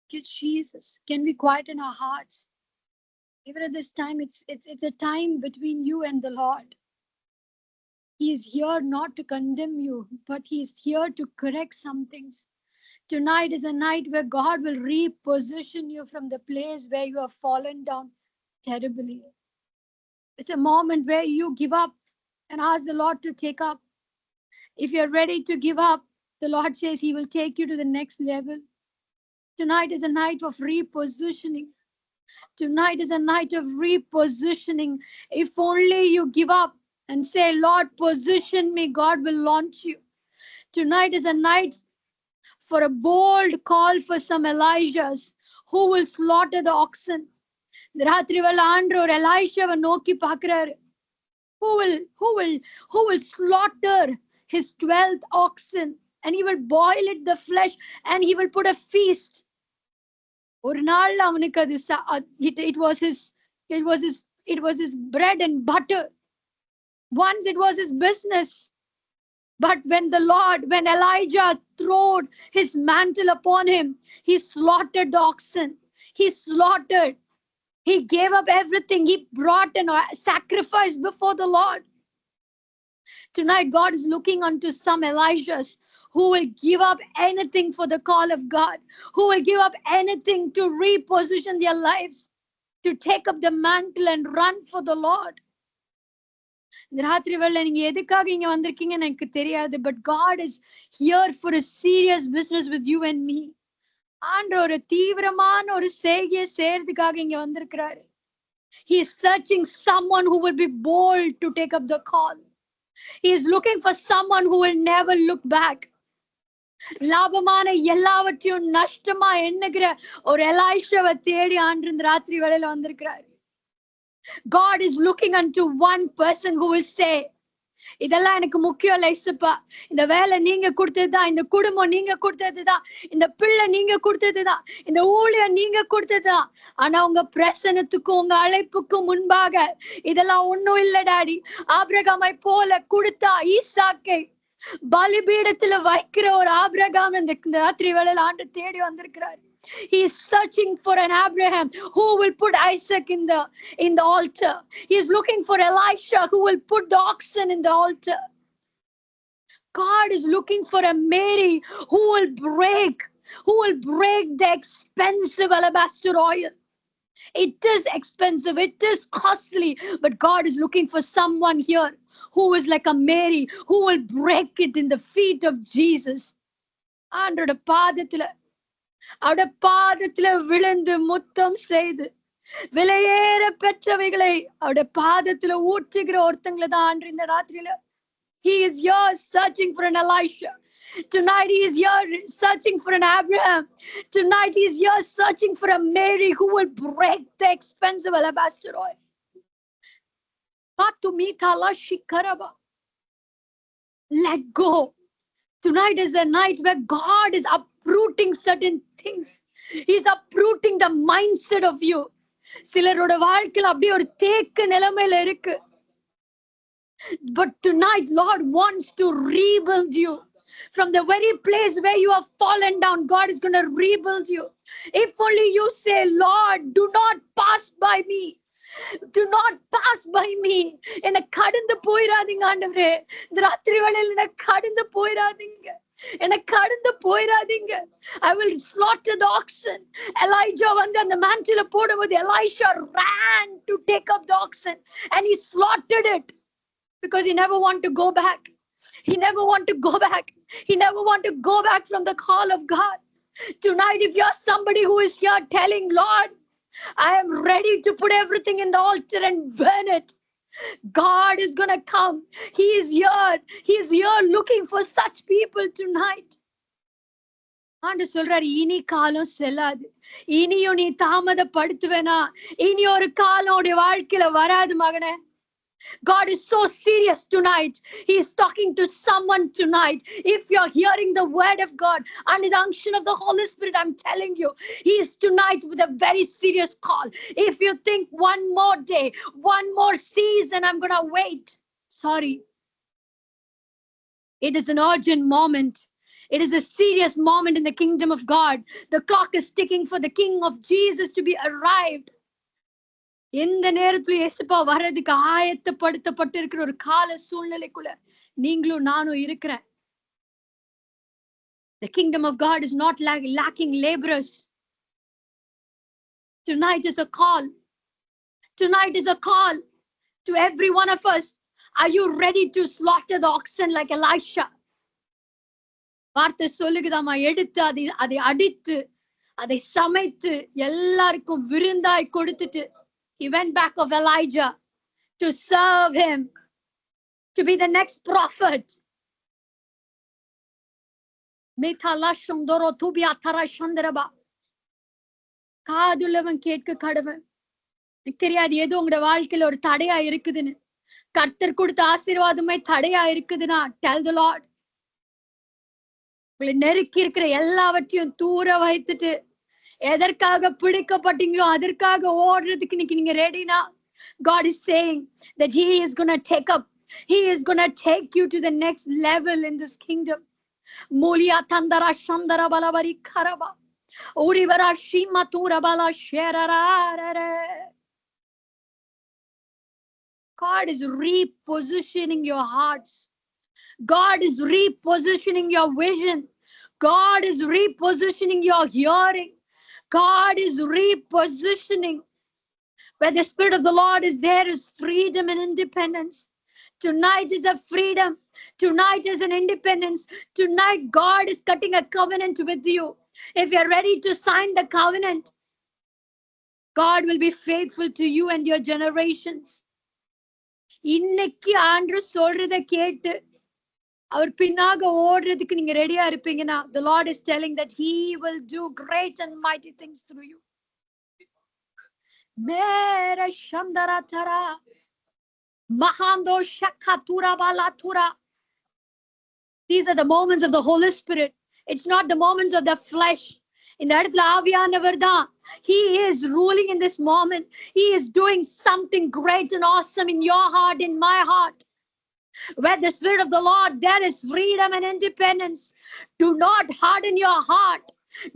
Jesus, can we quieten our hearts? Even at this time, it's a time between you and the Lord. He is here not to condemn you, but he is here to correct some things. Tonight is a night where God will reposition you from the place where you have fallen down terribly. It's a moment where you give up and ask the Lord to take up. If you're ready to give up, the Lord says he will take you to the next level. Tonight is a night of repositioning. Tonight is a night of repositioning. If only you give up and say, Lord, position me, God will launch you. Tonight is a night for a bold call for some Elijahs who will slaughter the oxen. இந்த ராத்திரி வேளை ஆண்டவர் எலாய்ஷாவை நோக்கி பார்க்கிறாரு. Who will slaughter his 12th oxen, and he will boil the flesh, and he will put a feast. ஒரு நாள் அவனுக்கு அது it was his bread and butter. Once it was his business. But when Elijah threw his mantle upon him, he slaughtered the oxen. He slaughtered. He gave up everything. He brought a sacrifice before the Lord. Tonight, God is looking unto some Elijahs who will give up anything for the call of God, who will give up anything to reposition their lives, to take up the mantle and run for the Lord. இந்த ராத்திரி வேளை நீங்க எதுக்காக இங்க வந்திருக்கீங்கன்னு எனக்கு தெரியாது, but God is here for a serious business with you and me. ஆண்டவர் ஒரு தீவிரமான ஒரு செய்கையை செய்யறதுக்காக இங்க வந்திருக்கிறாரு. He is searching someone who will be bold to take up the call. He is looking for someone who will never look back. லாபமான எல்லாவற்றையும் நஷ்டமா எண்ணுகிற ஒரு எலாய்ஷாவை தேடி ஆண்டு இந்த ராத்திரி வேளையில வந்திருக்கிறாரு. God is looking unto one person who will say, இதெல்லாம் எனக்கு முக்கியம் இல்ல இயேசுப்பா, இந்த வேலை நீங்க கொடுத்ததுதான், இந்த குடும்பம் நீங்க கொடுத்ததுதான், இந்த பிள்ளை நீங்க கொடுத்ததுதான், இந்த ஊழியம் நீங்க கொடுத்ததுதான், ஆனா உங்க பிரசனத்துக்கும் உங்க அழைப்புக்கும் முன்பாக இதெல்லாம் ஒண்ணும் இல்ல டாடி. ஆபிரகாமை போல கொடுத்தா ஈசாக்கை பலிபீடத்துல வைக்கிற ஒரு ஆபிரகாம் இந்த ராத்திரி வேளையில ஆண்டு தேடி வந்திருக்கிறார். He is searching for an Abraham who will put Isaac in the altar. He is looking for Elisha who will put the oxen in the altar. God is looking for a Mary who will break the expensive alabaster oil. It is expensive, it is costly, but God is looking for someone here who is like a Mary, who will break it in the feet of Jesus. ஆண்டோட பாதத்துல விழுந்து முத்தம் செய்து விலையேற பெற்றவைகளை அவருடைய பாதத்துல ஊற்றுகிற ஒருத்தங்களை தான் ஆண்டு இந்த ராத்திரியில. He is here searching for an Elisha. Tonight he is here searching for an Abraham. Tonight he is here searching for a Mary who will break the expensive alabaster oil. Let go. Tonight is a night where God is uprooting certain things. He is uprooting the mindset of you. சிலரோட வாழ்க்கையில அப்படியே ஒரு தேக்க நிலைமையில இருக்கு. But tonight Lord wants to rebuild you. From the very place where you have fallen down, God is going to rebuild you. If only you say, Lord, do not pass by me. Do not pass by me. என்ன கடந்து போயிராதீங்க ஆண்டவரே. இந்த ராத்திரி வேளையில என்ன கடந்து போயிராதீங்க. என்ன கடந்து போயிராதீங்க. I will slaughter the oxen. Elijah வந்து அந்த mantle போடும்போது Elisha ran to take up the oxen and he slaughtered it because he never want to go back. He never want to go back. He never want to go back from the call of God. Tonight, if you're somebody who is here telling, Lord, I am ready to put everything in the altar and burn it, God is going to come. He is here. He is here looking for such people tonight. ஆண்டு சொல்றாரு, இனி காலம் செல்லாது, இனியும் நீ தாமதப்படுத்துவேனா, இனி ஒரு காலம் உடைய வாழ்க்கையில வராது மகனே. God is so serious tonight. He is talking to someone tonight. If you're hearing the word of God under the unction of the Holy Spirit, I'm telling you, He is tonight with a very serious call. If you think one more day, one more season, I'm going to wait. Sorry. It is an urgent moment. It is a serious moment in the kingdom of God. The clock is ticking for the King of Jesus to be arrived. எந்த நேரத்துல இயேசுப்பா வர்றதுக்கு ஆயத்தப்படுத்தப்பட்டு இருக்கிற ஒரு கால சூழ்நிலைக்குள்ள நீங்களும் நானும் இருக்கிறேன். The kingdom of God is not lacking laborers. Tonight is a call. Tonight is a call to every one of us. Are you ready to slaughter the oxen like Elisha? வார்த்தை சொல்லுகிறதாமா, எடுத்து அதை அடித்து அதை சமைத்து எல்லாருக்கும் விருந்தாய் கொடுத்துட்டு he went back of Elijah to serve him, to be the next prophet. காதுள்ளவன் கேட்க கடவன். எனக்கு தெரியாது ஏதோ உங்களோட வாழ்க்கையில ஒரு தடையா இருக்குதுன்னு. கர்த்தர் கொடுத்த ஆசீர்வாதமே தடையா இருக்குதுன்னா, tell the Lord. உங்களை நெருக்கி இருக்கிற எல்லாவற்றையும் தூர வைத்துட்டு எதற்காக பிடிக்கப்பட்டீங்களோ அதற்காக ஓடுறதுக்கு இன்னைக்கு நீங்க ரெடினா, God is saying that He is gonna take up, He is gonna take you to the next level in this kingdom. Mulia tandara shandara balabari karaba. Urivara shima tura bala sherarare. God is repositioning your hearts. God is repositioning your vision. God is repositioning your hearing. God is repositioning. Where the Spirit of the Lord is, there is freedom and independence. Tonight is a freedom. Tonight is an independence. Tonight God is cutting a covenant with you. If you're ready to sign the covenant, God will be faithful to you and your generations. இன்னைக்கு ஆண்டு சொல்றத கேட்டு அவர் பின்னாக ஓடுறதுக்கு நீங்க ரெடியா இருப்பீங்கன்னா, the Lord is telling that He will do great and mighty things through you. Mere shandara tara mahando shakatura balatura. These are the moments of the Holy Spirit. It's not the moments of the flesh. In the இடத்துல ஆவியானவர் தான். He is ruling in this moment. He is doing something great and awesome in your heart, in my heart. Where the Spirit of the Lord, there is freedom and independence. Do not harden your heart.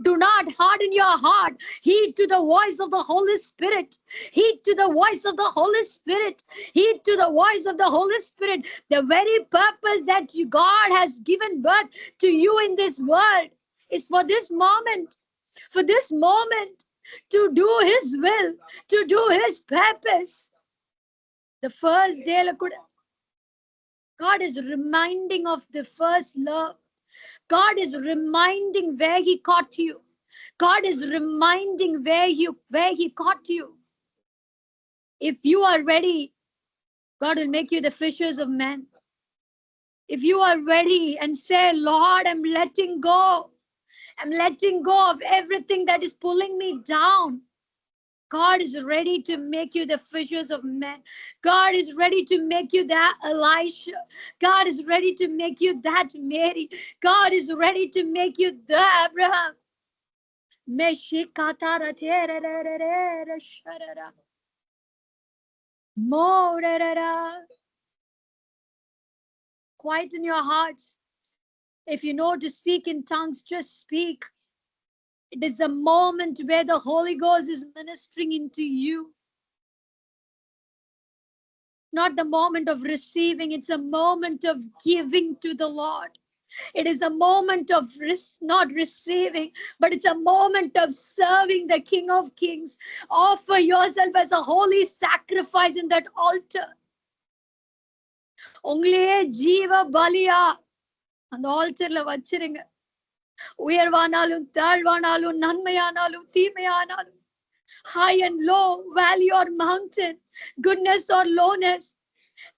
Do not harden your heart. Heed to the voice of the Holy Spirit. Heed to the voice of the Holy Spirit. Heed to the voice of the Holy Spirit. The very purpose that God has given birth to you in this world is for this moment. For this moment. To do His will. To do His purpose. The first day, God is reminding of the first love. God is reminding where He caught you. God is reminding where He caught you. If you are ready, God will make you the fishers of men. If you are ready and say, Lord, I'm letting go. I'm letting go of everything that is pulling me down. God is ready to make you the fishers of men. God is ready to make you that Elisha. God is ready to make you that Mary. God is ready to make you the Abraham. Quieten your hearts. If you know to speak in tongues, just speak. It is a moment where the Holy Ghost is ministering into you. Not the moment of receiving, it's a moment of giving to the Lord. It is a moment of not receiving, but it's a moment of serving the King of Kings. Offer yourself as a holy sacrifice in that altar. உங்களையே ஜீவ பலியா அந்த ஆல்டர்ல வச்சிருங்க. உயர்வானாலும் தாழ்வானாலும் நன்மையானாலும் தீமையானாலும், high and low, valley or mountain, goodness or lowness,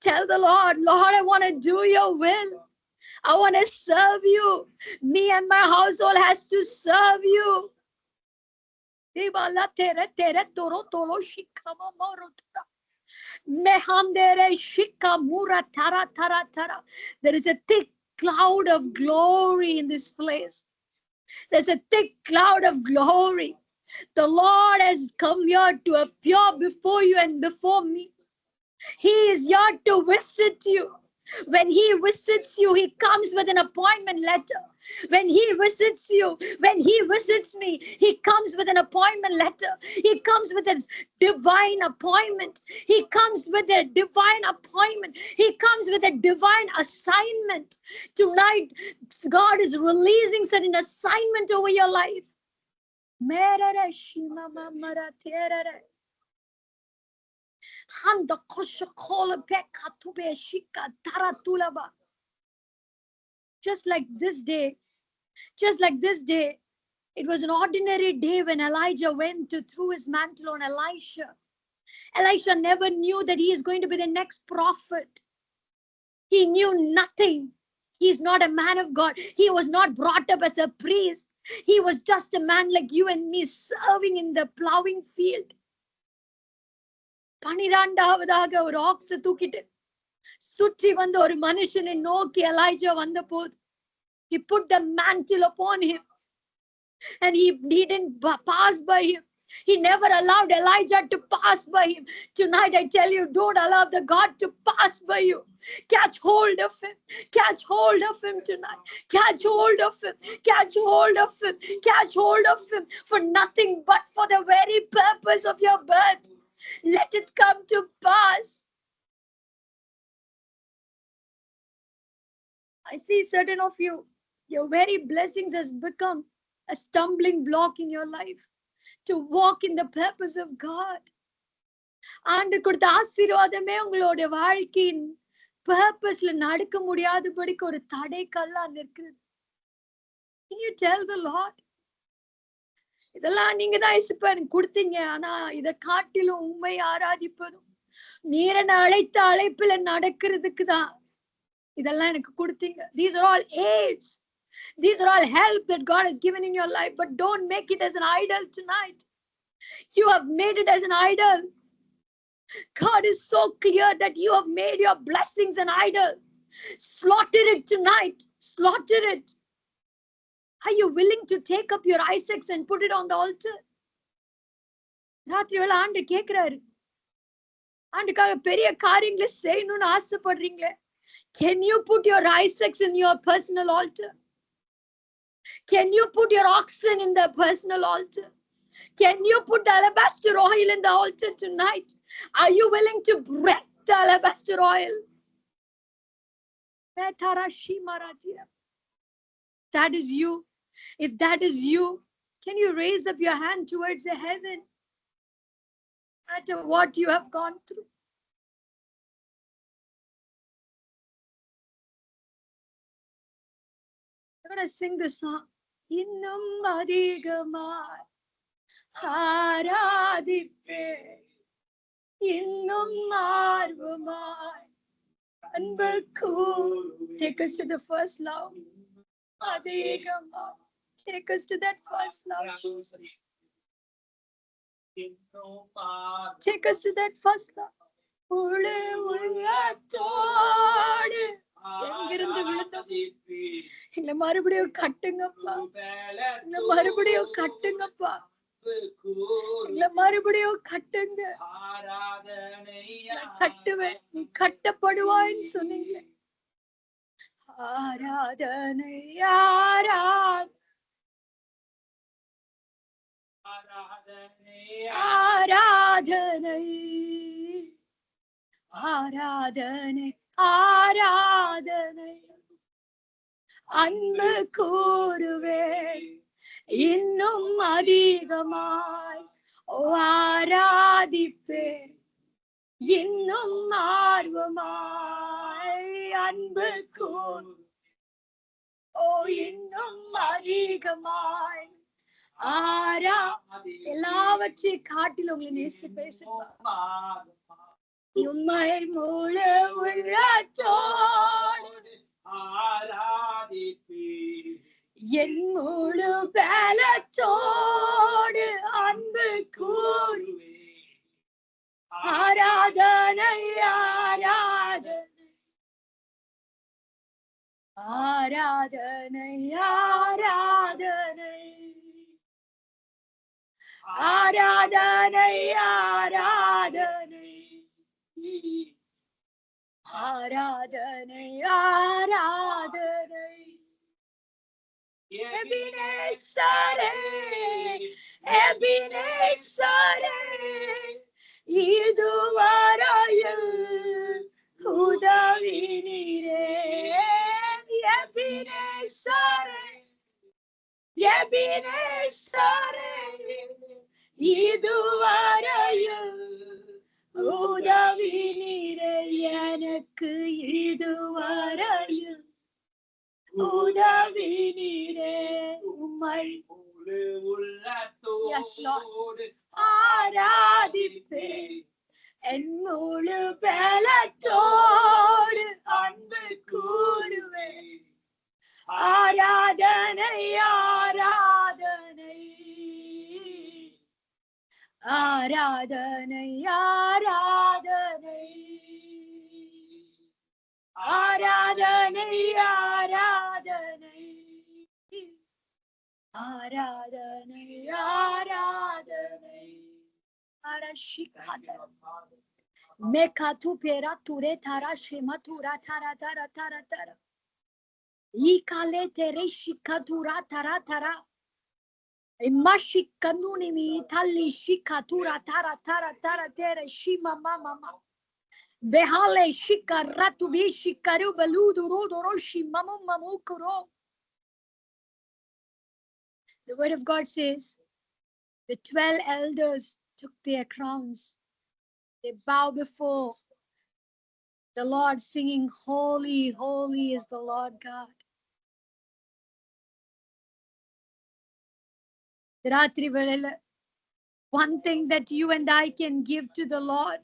tell the Lord, Lord, I want to do your will. I want to serve you. Me and my household has to serve you. There is a thick cloud of glory in this place. There's a thick cloud of glory. The Lord has come here to appear before you and before me. He is here to visit you. When He visits you, He comes with an appointment letter. When He visits you, when He visits me, He comes with an appointment letter. He comes with a divine appointment. He comes with a divine appointment. He comes with a divine assignment. Tonight, God is releasing certain assignment over your life. Just like this day, it was an ordinary day when Elijah went to throw his mantle on Elisha. Elisha never knew that he is going to be the next prophet. He knew nothing. He is not a man of God. He was not brought up as a priest. He was just a man like you and me, serving in the plowing field. 12வதாக ஒரு ஆக்ஸ தூக்கிட்டு சுற்றி வந்த ஒரு மனுஷனை நோக்கி Elijah வந்த போது, he put the mantle upon him and he didn't pass by him. He never allowed Elijah to pass by him. Tonight I tell you, don't allow the God to pass by you. Catch hold of him. Catch hold of him tonight. Catch hold of him. Catch hold of him. Catch hold of him for nothing but for the very purpose of your birth. Let it come to pass. I see certain of you, your very blessings has become a stumbling block in your life to walk in the purpose of God. ஆண்டு கொடுத்த ஆசீர்வாதமே உங்களுடைய வாழ்க்கையின் purposeல நடக்க முடியாதபடிக்கு ஒரு தடை கல்லா நிற்கிறது. Can you tell the Lord? இதெல்லாம் நீங்க தான் இயேசுப்பா எனக்கு கொடுத்தீங்க. ஆனா இதை காட்டிலும் உண்மை ஆராதிப்பதும் நீரை அழைத்த அழைப்புல நடக்கிறதுக்கு தான் இதெல்லாம் எனக்கு கொடுத்தீங்க. These are all aids. These are all help that God has given in your life, but don't make it as an idol tonight. You have made it as an idol. God is so clear that you have made your blessings an idol. Slaughter it tonight. Slaughter it. Are you willing to take up your Isaacs and put it on the altar? ராத்திரியோட ஆண்டு கேக்குறாரு, ஆண்டுக்காக பெரிய காரியங்களை செய்யணும்னு ஆசைப்படுறீங்களே, can you put your Isaacs in your personal altar? Can you put your oxen in the personal altar? Can you put the alabaster oil in the altar tonight? Are you willing to break the alabaster oil? That is you. If that is you, can you raise up your hand towards the heaven? No matter what you have gone through. I'm going to sing this song. இன்னும் அதிகமாய் ஆராதிப்பே, இன்னும் ஆர்வமாய் அன்பு கூர். Take us to the first love. அதிகமாய். Take us to that first love, Jesus. Take us to that first love. உளே உள்ளத்தோடு எங்கிருந்து விழுந்தோம், இல்ல மறுபடியும் கட்டுங்கப்பா, இல்ல மறுபடியும் கட்டுங்கப்பா, இல்ல மறுபடியும் கட்டுங்க. கட்டுவேன், நீ கட்டப்படுவாய்ன்னு சொன்னீங்க. ஆராதனை ஆராதனை ஆராதனை ஆராதனை அன்பு கூறுவே, இன்னும் அதிகமாய் ஆராதிப்பே, இன்னும் ஆர்வமாய் அன்பு கூர். இன்னும் அதிகமாய் எல்லாவற்றை காட்டில் உங்களை நேசி பேசுப்பா. உம்மை முழு உள்ளத்தோடு ஆராதிப்பேன், என் முழு பலத்தோடு அன்பு கூறுவேன். ஆராதனை ஆராதனை ஆராதனை ஆராதனை ஆராதனை ஆராதனை ஆராதனை ஆராதனை. எபினேசரே எபினேசரே, இதுவரையில் உதவி நீரே. எபினேசரே எபினேசரே, இதுவரையில் உதவி நீரே. எனக்கு இதுவரையில் உதவி நீரே. உம்மை உள்ளத்தோடு ஆராதிப்பேன், என் முழு பலத்தோடு அன்பு கூறுவேன். ஆராதனை ஆராதனை ஆராதனை ஆராதனை ஆராதனை ஆராதனை ஆராதனை ஆராதனை அரஷிகாத மேகாத்து பேரா துரே தாரா ஷேமா துரா தாரா தாரா தாரா தாரா ஈகாலே தெரே ஷிகாதுரா தாரா தாரா இமாஷி கனுனிமி தல்லி ஷிகாதுரா தாரா தாரா தாரா தெரே ஷிமா மாமா behale shikaratu bi shikaru baludu rodoro shimamu mamukuro. The word of God says the 12 elders took their crowns. They bow before the Lord singing, holy, holy is the Lord God. Ratri velala, one thing that you and I can give to the Lord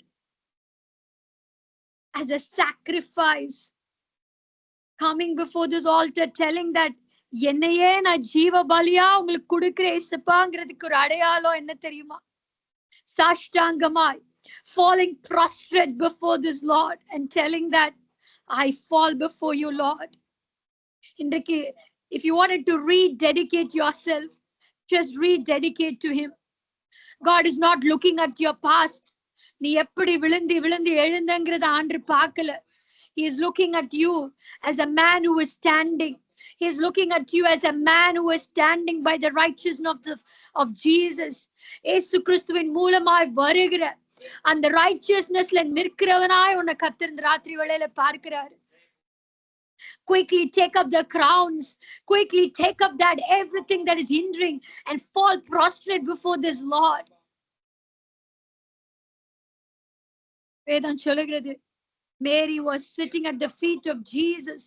as a sacrifice, coming before this altar, telling that என்னையே நான் ஜீவ பலியா உங்களுக்கு கொடுக்கிறேன் இயேசுப்பாங்கிறதுக்கு ஒரு அடையாளம் என்ன தெரியுமா? சாஷ்டாங்கமாய் falling prostrate before this Lord and telling that I fall before you, Lord. இன்றைக்கு if you wanted to rededicate yourself, just rededicate to him. God is not looking at your past. நீ எப்படி விழுந்து விழுந்து எழுந்தங்கிறத ஆண்டு பார்க்கல. He is looking at you as a man who is standing. He is looking at you as a man who is standing by the righteousness of Jesus. இயேசு கிறிஸ்துவின் மூலமாய் வருகிற அந்த righteousnessல நிற்கிறவனாய் உன்னை கர்த்தர் இந்த ராத்திரி வேளையில பார்க்கிறார். Quickly take up the crowns. Quickly take up that everything that is hindering and fall prostrate before this Lord. வேதம் சொல்லுகிறது, Mary was sitting at the feet of Jesus,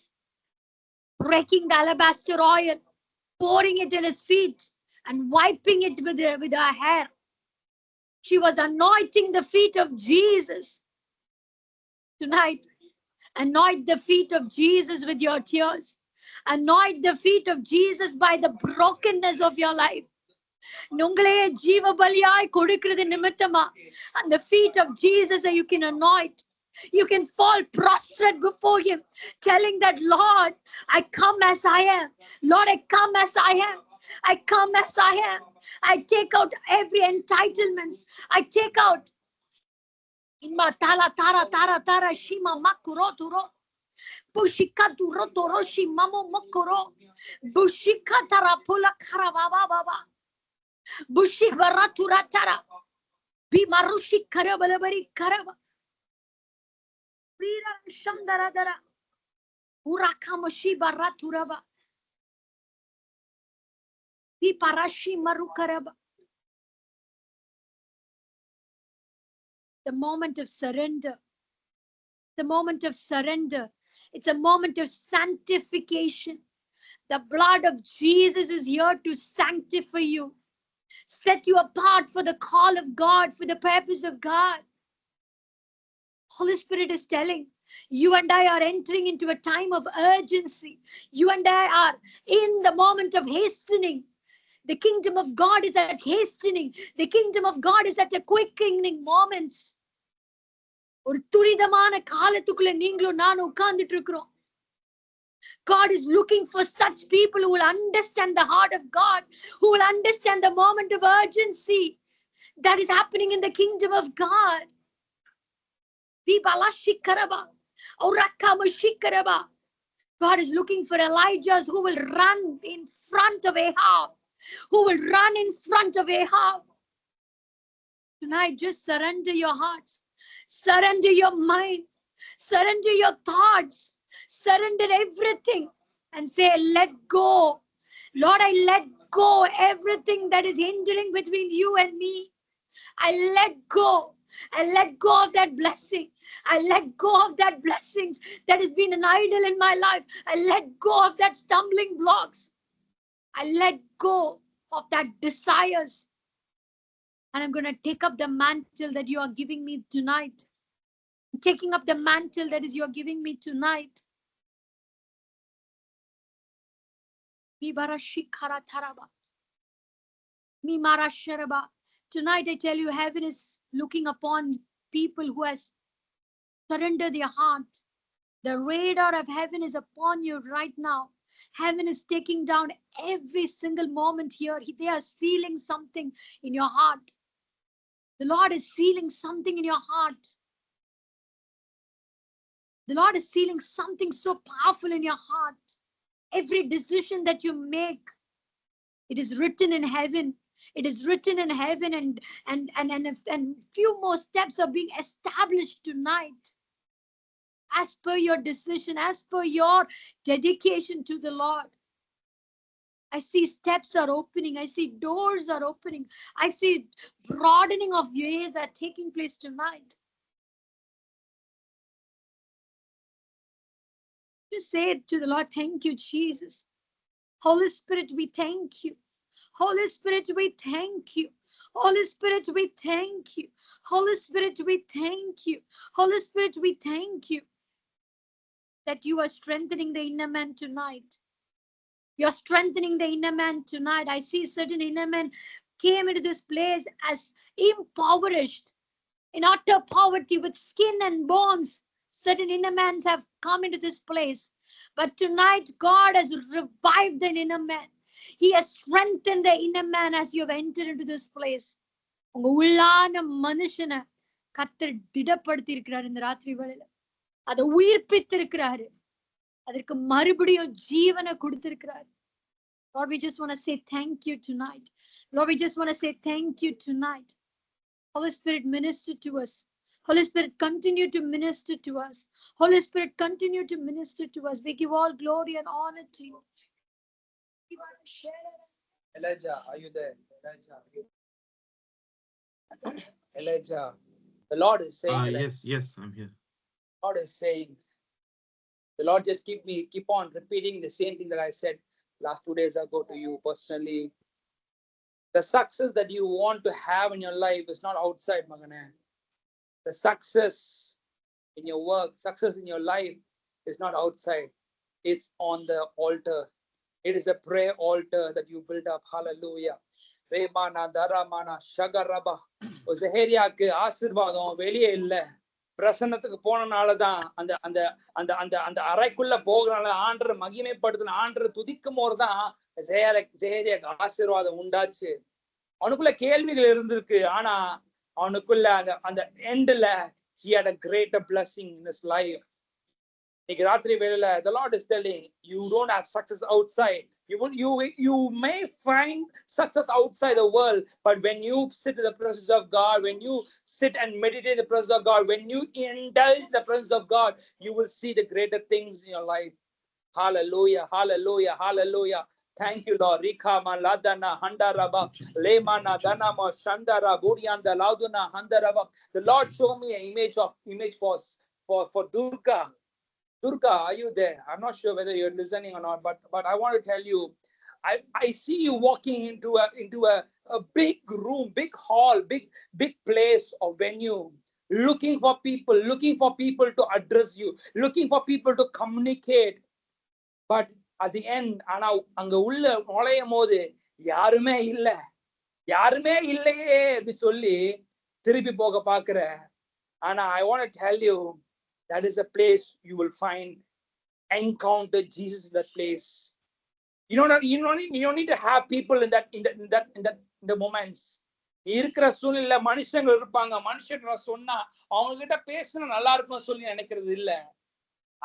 breaking the alabaster oil, pouring it in his feet and wiping it with her hair. She was anointing the feet of Jesus. Tonight, anoint the feet of Jesus with your tears. Anoint the feet of Jesus by the brokenness of your life. உங்களையே ஜீவ பலியாய் கொடுக்கிறது நிமித்தமா அந்த feet of Jesus you can anoint. You can fall prostrate before him, telling that, Lord, I come as I am. Lord, I come as I am. I come as I am. I take out every entitlements. I take out Imma tala tara tara tara shima makuro turo. Bushika turo toro shimamo makuro. Bushika tara pula karababa baba. Bushi baratura tara. Bimarushi karabalabari karaba. Prira shamdaradara. Urakamashi baraturaba. Biparashi marukaraba. The moment of surrender. The moment of surrender. It's a moment of sanctification. The blood of Jesus is here to sanctify you. Set you apart for the call of God, for the purpose of God. Holy Spirit is telling, you and I are entering into a time of urgency. You and I are in the moment of hastening. The kingdom of God is at hastening. The kingdom of God is at a quickening moments. ஒரு துரிதமான காலத்துக்குள்ள நீங்களும் நானும் உட்கார்ந்துட்டு இருக்கிறோம். God is looking for such people who will understand the heart of God, who will understand the moment of urgency that is happening in the kingdom of God. God is looking for Elijahs who will run in front of Ahab, who will run in front of Ahab. Tonight, just surrender your hearts, surrender your mind, surrender your thoughts, surrender everything and say, let go. Lord, I let go everything that is hindering between you and me. I let go. I let go of that blessing. I let go of that blessings that has been an idol in my life. I let go of that stumbling blocks. I let go of that desires. And I'm going to take up the mantle that you are giving me tonight. I'm taking up the mantle that is you are giving me tonight. Tonight I tell you, heaven is looking upon people who has surrendered their heart. The radar of heaven is upon you right now. Heaven is taking down every single moment here. They are sealing something in your heart. The Lord is sealing something in your heart. The Lord is sealing something so powerful in your heart. Every decision that you make, it is written in heaven. It is written in heaven, and few more steps are being established tonight. As per your decision, as per your dedication to the Lord. I see steps are opening. I see doors are opening. I see broadening of ways are taking place tonight. Just say it to the Lord. Thank you, Jesus. Holy Spirit, we thank you. Holy Spirit, we thank you. Holy Spirit, we thank you. Holy Spirit, we thank you. Holy Spirit, we thank you that you are strengthening the inner man tonight. You're strengthening the inner man tonight. I see certain inner men came into this place as impoverished, in utter poverty with skin and bones. Certain inner men have come into this place. But tonight, God has revived the inner man. He has strengthened the inner man as you have entered into this place. உங்க உள்ளான மனுஷனை கர்த்தர் திடப்படுத்தி இருக்கிறார் இந்த ராத்திரி வேளையில. அதை உயிர்ப்பித்திருக்கிறாரு. அதற்கு மறுபடியும் ஜீவனை கொடுத்திருக்கிறார். Lord, we just want to say thank you tonight. Lord, we just want to say thank you tonight. Holy Spirit, minister to us. Holy Spirit, continue to minister to us. Holy Spirit, continue to minister to us. We give all glory and honor to you. Elijah, are you there? Elijah, the Lord is saying. Yes, I'm here. The Lord is saying. The Lord just keep on repeating the same thing that I said last 2 days ago to you personally. The success that you want to have in your life is not outside, Magane. The success in your work, success in your life is not outside. It's on the altar. It is a prayer altar that you build up. Hallelujah. Remana, Daramana, Shagaraba. Zaheriaக்கு ஆசீர்வாதம் வெளியே இல்ல. பிரசன்னத்துக்கு போனனாலதான் அந்த அந்த அந்த அந்த அந்த அறைக்குள்ள போகிறனால ஆண்டரை மகிமைப்படுத்தின ஆண்டரை துதிக்கும் போதுதான் ஜெயரியாக்கு ஆசீர்வாதம் உண்டாச்சு. அவனுக்குள்ள கேள்விகள் இருந்திருக்கு, ஆனா அவனுக்குள்ள அந்த அந்த எண்ட்ல he had a greater blessing in his life. இன்னைக்கு ராத்திரி வேளையில the Lord is telling you don't have success outside. You may find success outside the world, but when you sit in the presence of God, when you sit and meditate in the presence of God, when you indulge the presence of God, you will see the greater things in your life. Hallelujah, hallelujah, hallelujah. Thank you, Lord. Rikama ladana handaraba lemana danama shandara buryanda lauduna handaraba. The Lord showed me an image for Durga. Durga, are you there? I'm not sure whether you're listening or not, but I want to tell you, I see you walking into a big room, big hall, big place or venue, looking for people to address you, looking for people to communicate. But at the end, ஆனா அங்க உள்ள நுழையும் போது யாருமே இல்லையே அப்படி சொல்லி திருப்பி போக பாக்குற. ஆனா I want to tell you, that is a place you will encounter Jesus in that place. You don't need to have people in the moments. இருக்கிற சூழ்நிலை மனுஷங்க இருப்பாங்க, மனுஷங்க சொன்னா அவங்க கிட்ட பேசினா நல்லா இருக்கும் சொல்லி நினைக்கிறது இல்ல.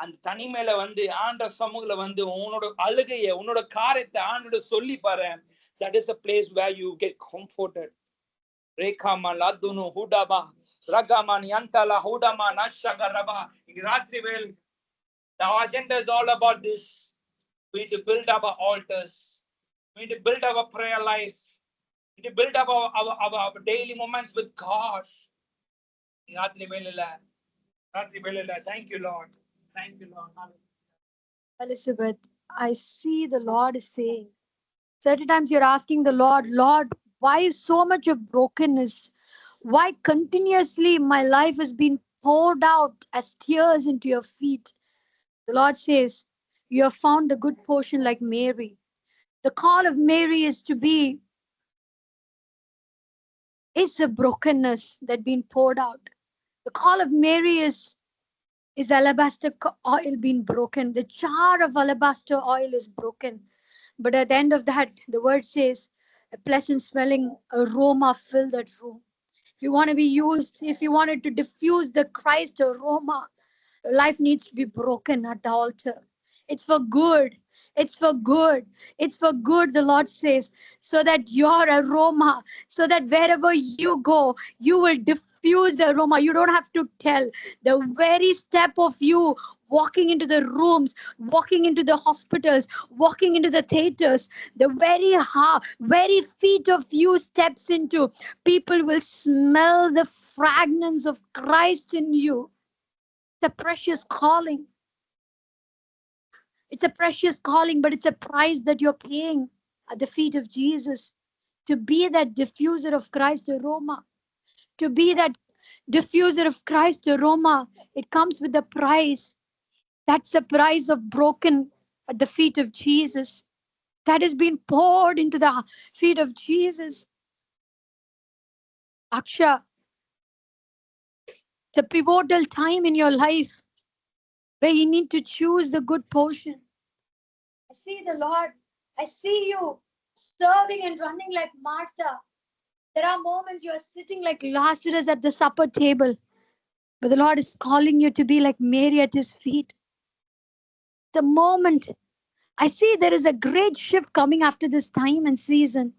அந்த தனிமையில ஆண்ட சமூகல உன்னோட அழுகைய உன்னோட காரியத்தை ஆண்டோட சொல்லி பாரு. That is a place where you get comforted. ரேகாமா லாதுனு ஹுடாபா ரகாமான் யந்தலா ஹுடாமா நஷகரபா. ராத்திரி வேளை the agenda is all about this. We need to build up our altars. We need to build up our prayer life. We need to build up our daily moments with God. ராத்திரி வேளையில thank you, Lord. Thank you, Lord. Elizabeth, I see the Lord is saying, certain times you're asking the Lord, why so much of brokenness? Why continuously my life has been poured out as tears into your feet? The Lord says, you have found the good portion like Mary. The call of Mary is to be is a brokenness that been poured out. The call of Mary is alabaster oil being broken. The jar of alabaster oil is broken. But at the end of that, the word says, a pleasant smelling aroma filled that room. If you want to be used, if you wanted to diffuse the Christ aroma, your life needs to be broken at the altar. It's for good. It's for good. It's for good, the Lord says, so that your aroma, so that wherever you go, you will diffuse the aroma. You don't have to tell. The very step of you walking into the rooms, walking into the hospitals, walking into the theaters, the very feet of you steps into, people will smell the fragrance of Christ in you. It's a precious calling. It's a precious calling, but it's a price that you're paying at the feet of Jesus to be that diffuser of Christ aroma. To be that diffuser of Christ aroma, it comes with a price. That's the price of broken at the feet of Jesus. That has been poured into the feet of Jesus. Aksha, it's a pivotal time in your life where you need to choose the good portion. I see the Lord. I see you serving and running like Martha. There are moments you are sitting like Lazarus at the supper table, but the Lord is calling you to be like Mary at his feet. The moment I see there is a great shift coming after this time and season.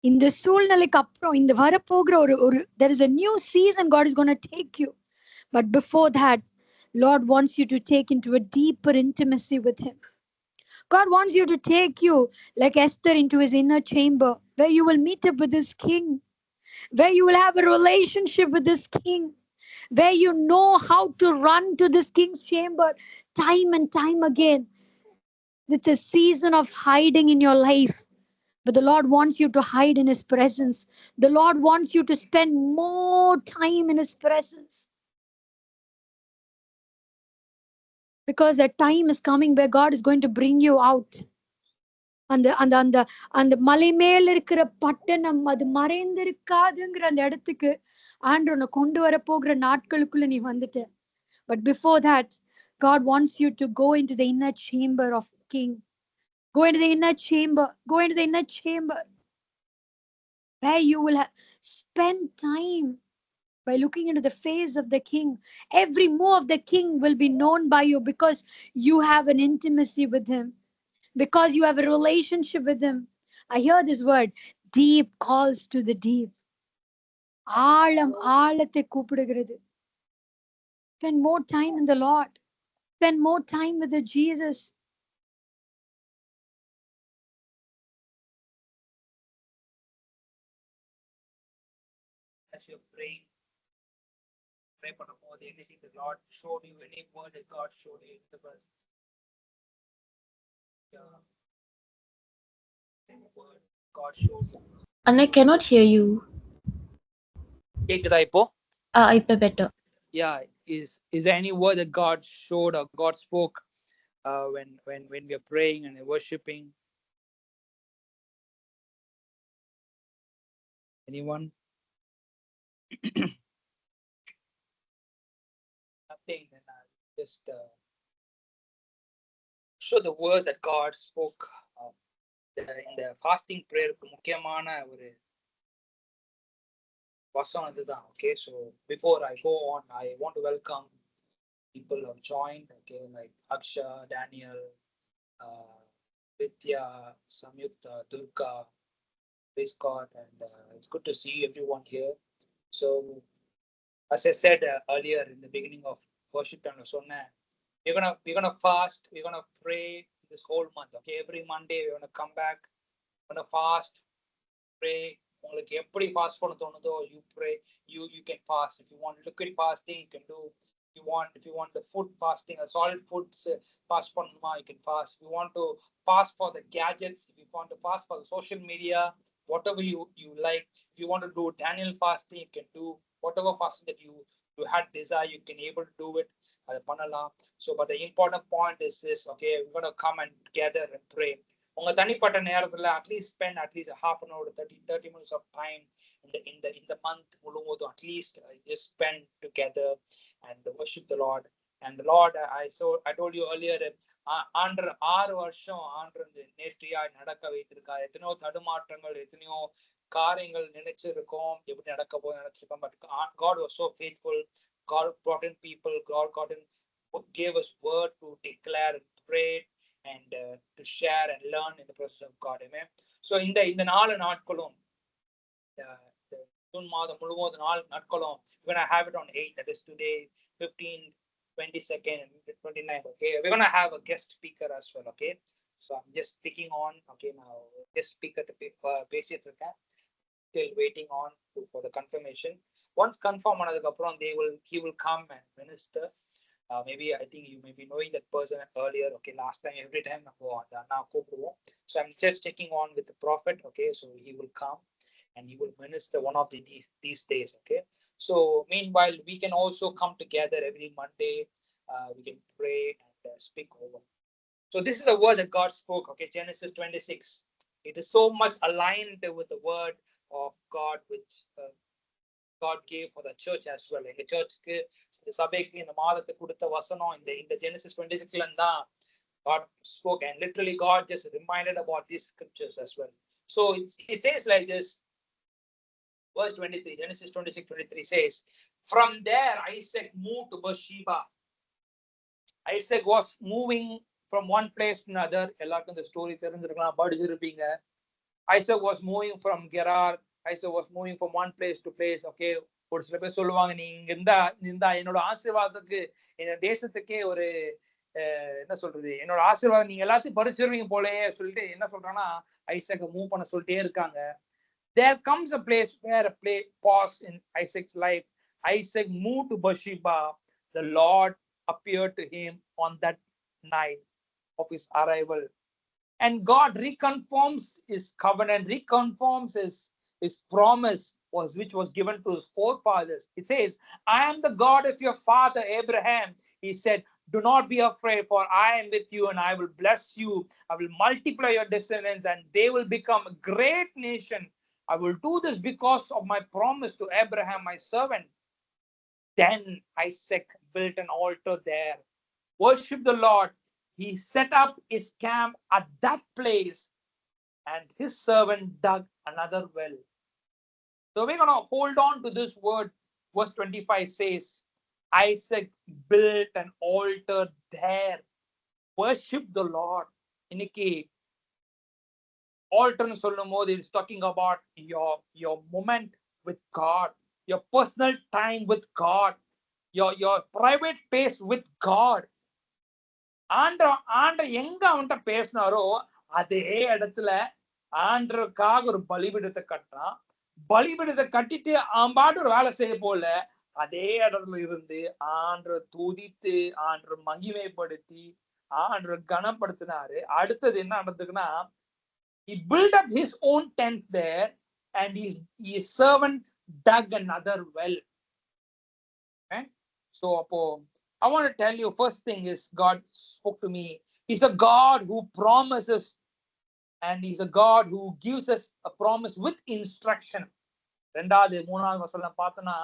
In the சூழ்நிலைக்கு அப்புறம் இந்த வரப்போகிற ஒரு there is a new season God is going to take you. But before that, Lord wants you to take into a deeper intimacy with him. God wants you to take you like Esther into his inner chamber where you will meet up with this king, where you will have a relationship with this king, where you know how to run to this king's chamber time and time again. It's a season of hiding in your life. But the Lord wants you to hide in his presence. The Lord wants you to spend more time in his presence. Because that time is coming where God is going to bring you out. அந்த அந்த அந்த அந்த மலை மேல இருக்கிற பட்டணம் அது மறைந்திருக்காதுங்கிற அந்த இடத்துக்கு ஆண்டவர் உன்னை கொண்டு வர போகிற நாட்களுக்குள்ள நீ வந்துட்ட. But before that, God wants you to go into the inner chamber of King. Go into the inner chamber. Go into the inner chamber where you will spend time by looking into the face of the king. Every move of the king will be known by you because you have an intimacy with him, because you have a relationship with him. I hear this word, deep calls to the deep. ஆழம் ஆழத்தை கூப்பிடுகிறது. Spend more time in the Lord. Spend more time with the Jesus. As you're praying, pray பண்ணும்போது anything the Lord showed you, any word that God showed you in the word. Any word God showed you. And I cannot hear you. கேக்குதா இப்போ? இப்ப better. Yeah, is there any word that God showed or God spoke when we are praying and worshiping? Anyone? Nothing. Then I'll just show the words that God spoke in the fasting prayer. முக்கியமான ஒரு வசனம் இதுதான். Okay, so before I go on, I want to welcome people who have joined. Okay, like Aksha, Daniel, Vidya, Samyukta, Durga, praise God, and it's good to see everyone here. So as I said earlier in the beginning of worship time, we're gonna fast, we're gonna pray this whole month. Okay, every Monday we're gonna come back, we're gonna fast, pray. உங்களுக்கு எப்படி fast பண்ண தோணுதோ you pray, you can fast. If you want liquid fasting, you can do. If you want the food fasting, a solid foods fast பண்ணணுமா, you can fast. If you want to fast for the gadgets, if you want to fast for the social media, whatever you like. If you want to do Daniel fasting, you can do whatever fasting that you had desire, you can able to do it. அது பண்ணலாம். So but the important point is this, okay, we're going to come and gather and pray. உங்க தனிப்பட்ட நேரத்துல at least spend at least half an hour 30 minutes of time in the month முழுவதும் at least just spend together and worship the Lord. And the Lord, I told you earlier, ஆண்டு 6 வருஷம் ஆண்டு நேர்த்தியா நடக்க வைத்திருக்கார். எத்தனையோ தடுமாற்றங்கள், எத்தனையோ காரியங்கள் நினைச்சிருக்கோம், எப்படி நடக்க போது நினைச்சிருக்கோம். But God was so faithful. God brought in people. God gave us word to declare and pray and to share and learn in the presence of God. Amen. So இந்த 4 நாட்களும் ஜூன் மாதம் முழுவதும் 4 நாட்களும் we're going to have it on 8th, that is today, 15th, 22nd and 29th. Okay, we're going to have a guest speaker as well. Okay, so I'm just speaking on. Okay, now guest speaker to பேசிட்டு இருக்கேன், still waiting on for the confirmation. Once confirm another apron, he will come and minister. Maybe I think you may be knowing that person earlier. Okay, last time every time now so I'm just checking on with the prophet. Okay, so he will come and he will minister one of these days. Okay, so meanwhile we can also come together every Monday. We can pray and speak over. So this is the word that God spoke. Okay, Genesis 26. It is so much aligned with the word of God which God gave for the church as well. In the church, the சபைக்கு இந்த மாதத்தை கொடுத்த வசனம் இந்த Genesis 26 தான் God spoke, and literally God just reminded about these scriptures as well. So it says like this, verse 23, Genesis 26:23 says, from there Isaac moved to Beersheba. Isaac was moving from one place to another. எல்லாருக்கும் இந்த story தெரிஞ்சிருக்கலாம், படிச்சிருப்பீங்க. Isaac was moving from Gerar. Isaac was moving from one place to place. Okay, ஒரு சில பேர் சொல்லுவாங்க, நீங்க இந்த என்னோட ஆசீர்வாதத்துக்கு, என் தேசத்துக்கே ஒரு என்ன சொல்றது, என்னோட ஆசீர்வாதம் நீங்க எல்லாத்தையும் பறிச்சிருவீங்க போலயே சொல்லிட்டு என்ன சொல்றாங்கன்னா ஐசக் மூவ் பண்ண சொல்லிட்டே இருக்காங்க. There comes a place where a pause in Isaac's life. Isaac moved to Beersheba. The Lord appeared to him on that night of his arrival, and God reconfirms his covenant, reconfirms his promise which was given to his forefathers. It says, I am the God of your father Abraham. He said, do not be afraid, for I am with you, and I will bless you. I will multiply your descendants, and they will become a great nation. I will do this because of my promise to Abraham, my servant. Then Isaac built an altar there, worshiped the Lord. He set up his camp at that place, and his servant dug another well. So we're going to hold on to this word. Verse 25 says, Isaac built an altar there, worshiped the Lord. இன்னைக்கு altarன்னு சொல்லும் போது it's talking about your moment with God, your personal time with God, your private space with God. ஆண்ட எங்க அவன்கிட்ட பேசினாரோ அதே இடத்துல ஆண்டருக்காக ஒரு பலிபீடத்தை கட்டினான். பலிபீடத்தை கட்டிட்டு ஆம்பாடு ஒரு வேலை செய்ய போல அதே இடத்துல இருந்து ஆண்டரை துதித்து ஆண்டரை மகிமைப்படுத்தி ஆண்டரை கனப்படுத்தினாரு. அடுத்தது என்ன நடந்துக்குன்னா, he built up his own tent there, and his servant dug another well. Okay? So I want to tell you, first thing is God spoke to me. He's a God who promises, and he's a God who gives us a promise with instruction. 2வது 3வது வசனம் பார்த்தோம்னா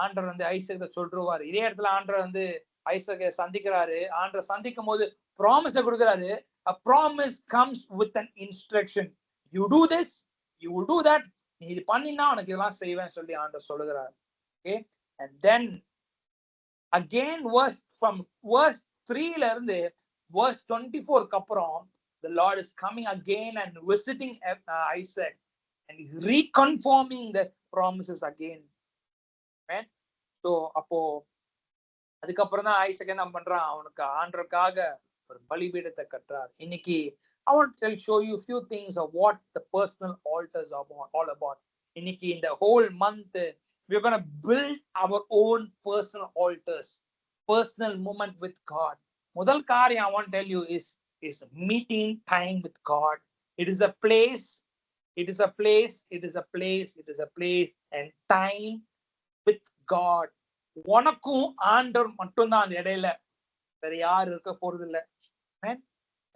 ஆண்டவர் வந்து ஐசக்க சொல்றாரு. இதே இடத்துல ஆண்டவர் வந்து ஐசக்க சந்திக்கிறாரு. ஆண்டவர் சந்திக்கும் போது ப்ராமிஸ கொடுக்குறாரு. A promise comes with an instruction. You do this, you will do that. நீ இது பண்ணினா உனக்கு இதெல்லாம் செய்வேன்னு சொல்லி ஆண்டவர் சொல்லுகிறார். Okay, and then again from verse 3ல இருந்து verse 24க்கு அப்புறம் the Lord is coming again and visiting Isaac, and he's reconfirming the promises again. Right? So அப்போ அதுக்கப்புறம் தான் ஐசக் என்ன பண்றான், அவனுக்கு ஆண்டருக்காக ஒரு பலிபீடத்தை கட்டுறார். இன்னைக்கு I want to show you a few things of what the personal altars are all about. இன்னைக்கு in the whole month we're going to build our own personal altars, personal moment with God. முதல் காரியம் I want to tell you is meeting time with God. It is a place and time with God. உனக்கும் ஆண்டவர் மட்டும்தான் அந்த இடையில, வேற யாரும் இருக்க போறது இல்லை.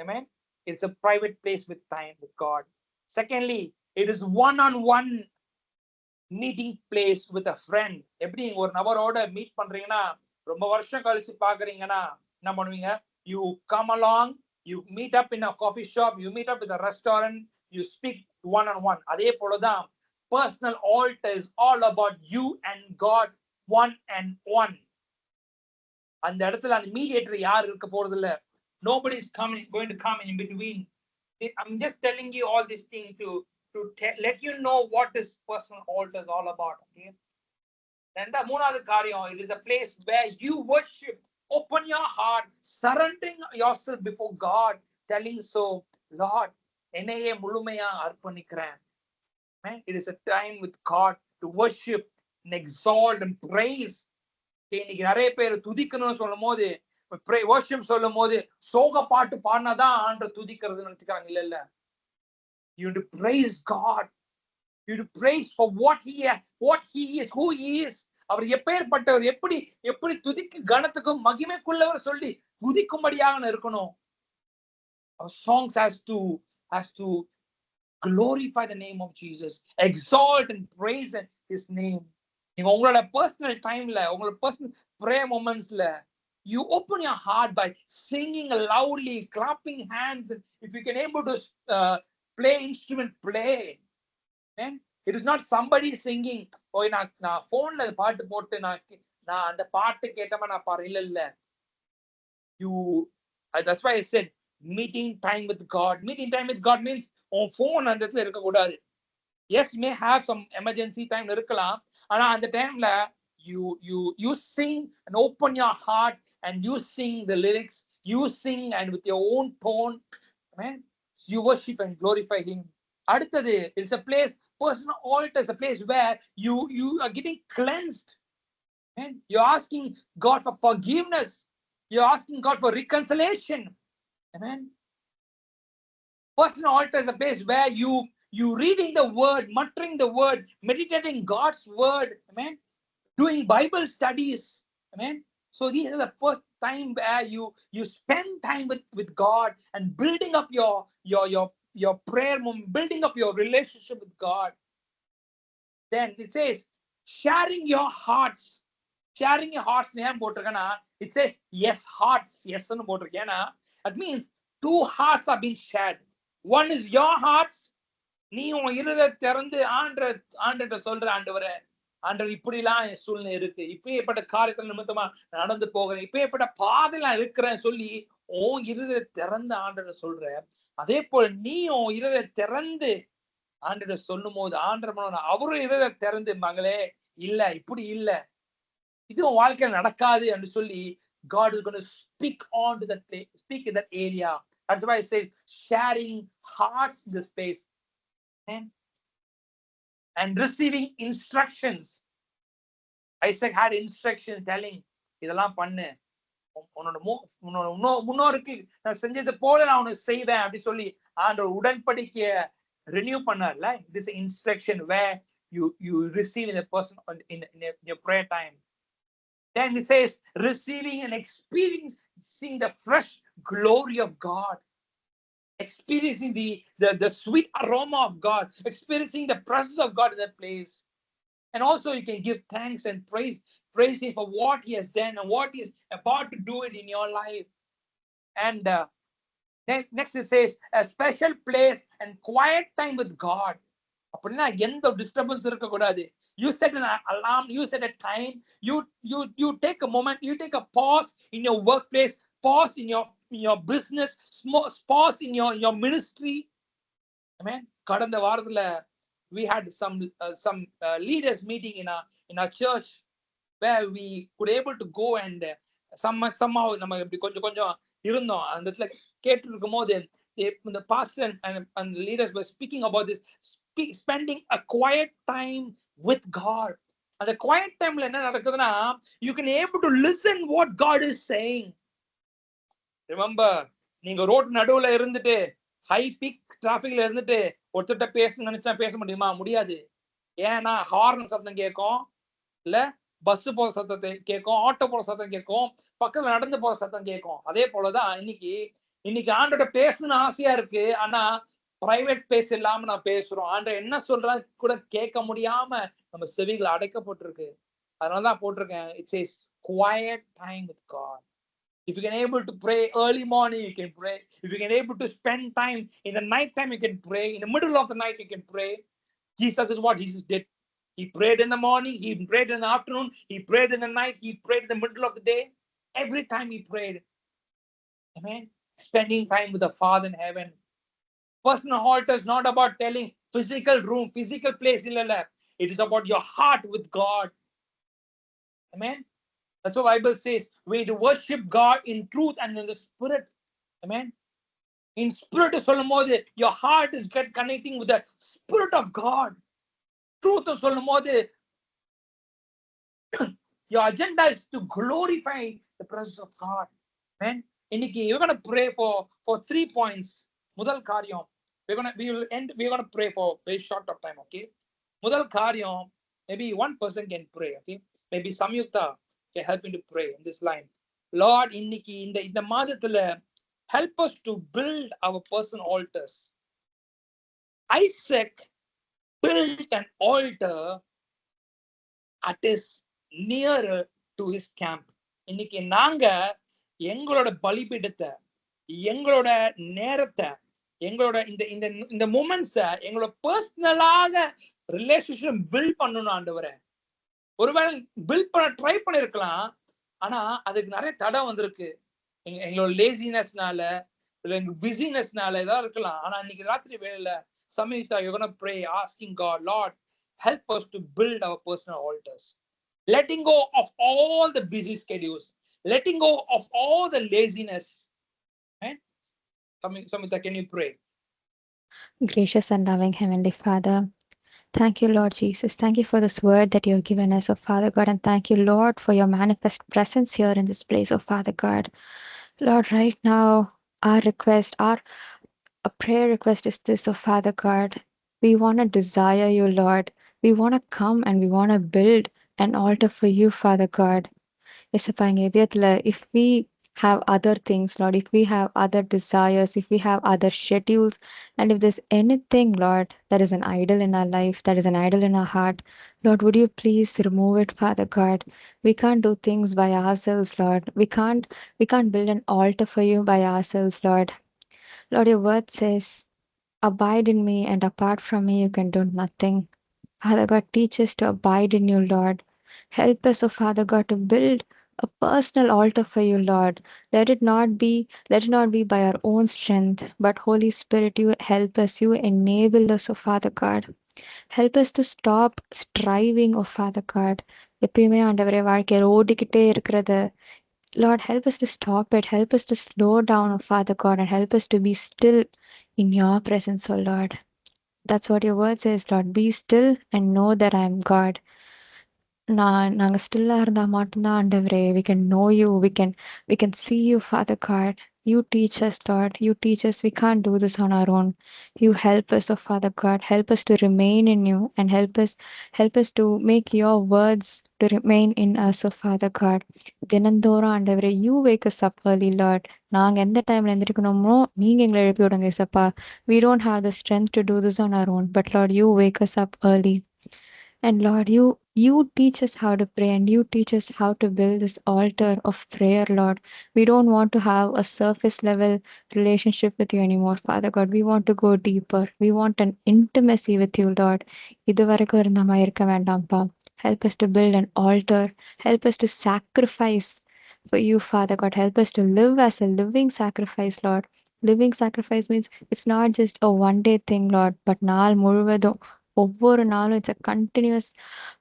Amen. It's a private place with time with God. Secondly, it is one-on-one. meeting place with a friend. எப்படி ஒரு நபரோட மீட் பண்றீங்கன்னா, ரொம்ப வருஷம் கழிச்சு பாக்குறீங்கன்னா என்ன பண்ணுவீங்க? You come along, you meet up in a coffee shop, you meet up in a restaurant, you speak one on one. அதே போலதான் personal altar is all about you and God one and one. அந்த இடத்துல அந்த mediator யார் இருக்க போறது இல்ல. Nobody is going to come in between. I'm just telling you all these things to let you know what this personal altar is all about. Okay. மூணாவது காரியம், it is a place where you worship, open your heart, surrendering yourself before God, telling so, Lord, என்னையே முழுமையா அர்ப்பணிக்கிறேன். It is a time with God to worship and exalt and praise. இன்னைக்கு நிறைய பேர் துதிக்கணும்னு சொல்லும் போது, worship சொல்லும் போது சோக பாட்டு பாடினாதான் ஆண்டவர் துதிக்கிறதுன்னு நினைச்சுக்கிறாங்க. இல்ல, you have to praise God. You have to praise for what he is, who he is. அவர் எப்பேற்பட்டவர், எப்படி துதிக்கு கணத்துக்கும் மகிமைக்குள்ளவர் சொல்லி துதிக்கும்படியாக இருக்கணும். Our songs has to glorify the name of Jesus, exalt and praise his name. நீங்க உங்களோட பர்சனல் டைம்ல, உங்களோட personal prayer momentsல, you open your heart by singing loudly, clapping hands, and if you can able to play instrument, play. Man, it is not somebody singing, ஓய் நான் போன்ல பாட்டு போட்டு நான் அந்த பாட்டு கேட்டமா நான் பாரு. இல்ல, that's why I said meeting time with God. Meeting time with God means on phone அந்த இடத்துல இருக்க கூடாது. Yes, you may have some emergency time இருக்கலாம், ஆனா அந்த டைம்ல you sing and open your heart and you sing the lyrics, you sing and with your own tone, man, you worship and glorify him. அடுத்தது, it's a place, personal altar is a place where you are getting cleansed. Man, you're asking God for forgiveness, you're asking God for reconciliation. Amen. Personal altar is a place where you reading the word, muttering the word, meditating God's word. Amen. Doing Bible studies. Amen. So these are the first time where you spend time with God and building up your prayer moment, building up your relationship with God. Then it says sharing your hearts. Sharing your hearts name போட்டிருக்கேனா, it says yes hearts, yes ன்னு போட்டிருக்கேனா, that means two hearts are being shared. One is your hearts. நீ உன் இருதயத்தை திறந்து ஆண்டவர்கிட்ட சொல்ற, ஆண்டவர் இப்படிலாம் என் சூழ்நிலை இருக்கு, இப்பேற்பட்ட காரியத்துல நிமித்தமா நடந்து போகிறேன், இப்பேற்பட்ட பாதையெல்லாம் இருக்கிறேன் சொல்லி உன் இருதயத்தை திறந்து ஆண்டவர்கிட்ட சொல்ற. அதே போல நீ உன் இருதயத்தை திறந்து ஆண்டவர்கிட்ட சொல்லும் போது ஆண்டவர் அவரும் இருதயத்தை திறந்து, மகளே இல்ல இப்படி இல்ல, இது உன் வாழ்க்கையில நடக்காது என்று சொல்லி God is going to speak on to that place, speak in that area. That's why I say sharing hearts in this space. And receiving instructions. Isaac had instruction telling, இதெல்லாம் பண்ணு, உன்னோட முன்னோருக்கு நான் செஞ்சது போல நான் உனக்கு செய்வேன் அப்படி சொல்லி ஆண்டவர் உடன்படிக்கைய renew பண்ணார்ல. This instruction where you receive in the person in your prayer time. Then it says receiving and experiencing the fresh glory of God, experiencing the sweet aroma of God, experiencing the presence of God in that place. And also you can give thanks and praise him for what he has done and what he is about to do it in your life. And then next it says a special place and quiet time with God. அப்படின்னா எந்த disturbance இருக்க கூடாது. You set an alarm, you set a time, you take a moment, you take a pause in your workplace, pause in your business, pause in your ministry. Amen. கடந்த வாரத்துல we had some leaders meeting in our church where we could able to go and somehow நம்ம இப்படி கொஞ்சம் இருந்தோம். அந்த இடத்துல கேட்டு இருக்கும் போது the pastor and the leaders were speaking about this, spending a quiet time with God. And the quiet time la enna nadakuduna, you can able to listen what God is saying. Remember, நீங்க road நடுவுல இருந்துட்டு high peak டிராபிக்ல இருந்துட்டு ஒருத்தட்ட பேசணும்னு நினைச்சா பேச முடியாது. ஏன்னா ஹார்ன் சத்தம் கேட்கும், இல்ல பஸ் போற சத்தத்தை கேட்கும், ஆட்டோ போற சத்தம் கேட்கும், பக்கத்துல நடந்து போற சத்தம் கேட்கும். அதே போலதான் இன்னைக்கு ஆண்டோட பேசணும்னு ஆசையா இருக்கு, ஆனா பிரைவேட் ஸ்பேஸ் இல்லாம நான் பேசுறோம். ஆண்டவர் என்ன சொல்றது கூட கேட்க முடியாம நம்ம செவிகள் அடைக்கப்பட்டிருக்கு. அதனாலதான் போட்டிருக்கேன், it says quiet time with God. If you can able to pray early morning, you can pray. If you can able to spend time in the night time, you can pray. In the middle of the night, you can pray. Jesus is what Jesus did. He prayed in the morning, he prayed in the afternoon, he prayed in the night, he prayed in the middle of the day. Every time he prayed. Amen. Spending time with the Father in heaven. Personal altar is not about telling physical room, physical place. It is about your heart with God. Amen. That's what the Bible says. We need to worship God in truth and in the spirit. Amen. In spirit, your heart is connecting with the Spirit of God. Truth, your agenda is to glorify the presence of God. Amen. You're going to pray for 3 points. Mudal karyam. We're going to pray for very short of time. Okay. Mudal karyam. Maybe one person can pray. Okay. Maybe Samyukta can help me to pray in this line. Lord, in the madathala, help us to build our personal altars. Isaac built an altar at his nearer to his camp. இன்னைக்கு நாங்க எங்களோட பலிபீடத்தை, எங்களோட நேரத்தை, எங்களோட இந்த மூமெண்ட்ஸ எங்களோட பர்சனலாக ரிலேஷன்ஷிப் பில்ட் பண்ணணும் ஆண்டவரே. ஒருவேளை பில்ட் பண்ண ட்ரை பண்ணிருக்கலாம், ஆனா அதுக்கு நிறைய தடை வந்திருக்கு. எங்களோட லேசினஸ்னால, இல்ல எங்க பிஸினஸ்னால ஏதாவது இருக்கலாம். ஆனா இன்னைக்கு ராத்திரி வேளையில Samyukta, you're going to pray asking God, Lord, help us to build our personal altars. Letting go of all the busy schedules, letting go of all the laziness. Right? Samyukta, can you pray? Gracious and loving Heavenly Father, thank you, Lord Jesus. Thank you for this word that you have given us, oh Father God, and thank you, Lord, for your manifest presence here in this place, oh Father God. Lord, right now, our request, a prayer request is this, oh Father God. We want to desire you, Lord. We want to come and we want to build an altar for you, Father God. If we have other things, Lord, if we have other desires, if we have other schedules, and if there's anything, Lord, that is an idol in our life, that is an idol in our heart, Lord, would you please remove it, Father God? We can't do things by ourselves, Lord. We can't build an altar for you by ourselves, Lord. Lord, your word says, abide in me, and apart from me, you can do nothing. Father God, teach us to abide in you, Lord. Help us, oh Father God, to build a personal altar for you, Lord. Let it not be by our own strength, but Holy Spirit, you help us, you enable us, oh Father God. Help us to stop striving, oh Father God. எப்பயுமே ஆண்டவரே வாழ்க்கையில ஓடிக்கிட்டே இருக்கிறது. Lord, help us to stop it. Help us to slow down, oh Father God, and help us to be still in your presence, oh Lord. That's what your word says, Lord. Be still and know that I am God. நாங்க ஸ்டில்லா இருந்தா மட்டும்தான் ஆண்டவரே, we can know you, we can see you, Father God. You teach us, Lord. You teach us. We can't do this on our own. You help us, oh Father God. Help us to remain in you and help us to make your words to remain in us, oh Father God. தினந்தோறும் ஆண்டவரே, you wake us up early, Lord. நாங்க எந்த டைம்ல எந்திரிக்கணுமோ நீங்க எங்களை எழுப்பி விடுங்க ஏசப்பா. We don't have the strength to do this on our own, but Lord, you wake us up early. And Lord, you teach us how to pray, and you teach us how to build this altar of prayer, Lord. We don't want to have a surface level relationship with you anymore, Father God. We want to go deeper. We want an intimacy with you, Lord. இதுவரைக்கும் இருந்த மாதிரி இருக்க வேண்டாம்ப்பா. Help us to build an altar. Help us to sacrifice for you, Father God. Help us to live as a living sacrifice, Lord. Living sacrifice means it's not just a one-day thing, Lord, but நாள் முழுவதும் ஒவ்வொரு நாளும் it's a continuous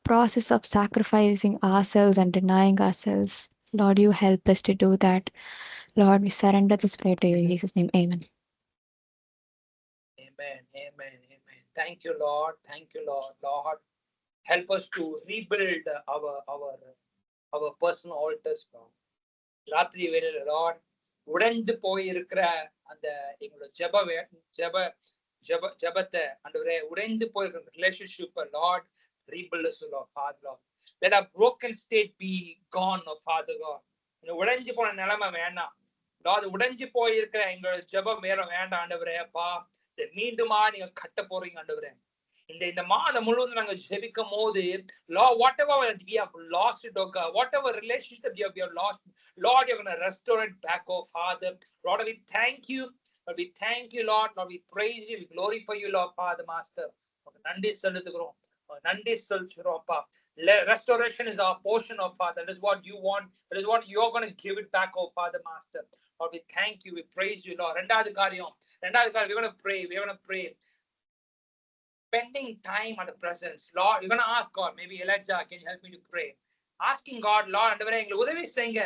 process of sacrificing ourselves and denying ourselves. Lord, you help us to do that. Lord, we surrender this prayer to you in Jesus' name. Amen. Amen. Amen. Amen. Thank you, Lord. Thank you, Lord. Lord, help us to rebuild our personal altars, Lord. ராத்திரி வேளையில Lord, உடைந்து போயிருக்கிற அந்த எங்களோட ஜபத்தை ஆண்டவரே, உடைந்து போயிருக்கிற relationship Lord, rebuild us, Lord, Father, Lord. Let our broken state be gone, oh Father God. உடைஞ்சு போன நிலைமை வேண்டாம் Lord. உடைஞ்சு போயிருக்கிற எங்களோட ஜபம் வேண்டாம் ஆண்டவரே அப்பா. மீண்டுமா நீங்க கட்ட போறீங்க ஆண்டவரே. இந்த மாதம் முழுவதும் நாங்க ஜெபிக்கும் போது, Lord, whatever we have lost it, oh God, whatever relationship we have lost, Lord, you're going to restore it back, oh Father. Lord, we thank you. Lord, we thank you, Lord. Lord, we praise you. We glorify you, Lord, Father, Master. நன்றி செலுத்துகிறோம், நன்றி செலுத்துகிறோம்ப்பா. Restoration is our portion, oh Father. That is what you want. That is what you're going to give it back, oh Father, Master. Lord, we thank you. We praise you, Lord. ரெண்டாவது காரியம், we're going to pray. We're going to pray. Spending time at the presence. Lord, you're going to ask God, maybe Elijah, can you help me to pray? Asking God, Lord, ஆண்டவரே எங்களுக்கு உதவி செய்யுங்க.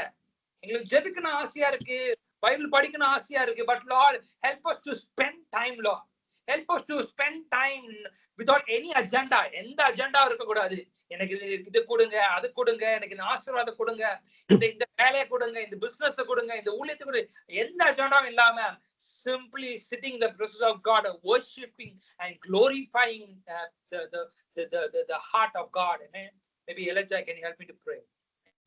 எங்களுக்கு ஜெபிக்கணும் ஆசையா இருக்கு, பைபிள் படிக்கணும் ஆசையா இருக்கு. But Lord, help us to spend time, Lord. Help us to spend time without any agenda. எந்த அஜெண்டா இருக்க கூடாது. எனக்கு இது கொடுங்க, அது கொடுங்க, எனக்கு இந்த ஆசீர்வாதம் கொடுங்க, இந்த வேலையை கொடுங்க, இந்த பிசினஸ் கொடுங்க, இந்த ஊழியத்தை கொடுங்க, எந்த அஜெண்டாவும் இல்லாம simply sitting in the presence of God, worshiping and glorifying the heart of God. Amen. Maybe Elijah, can you help me to pray?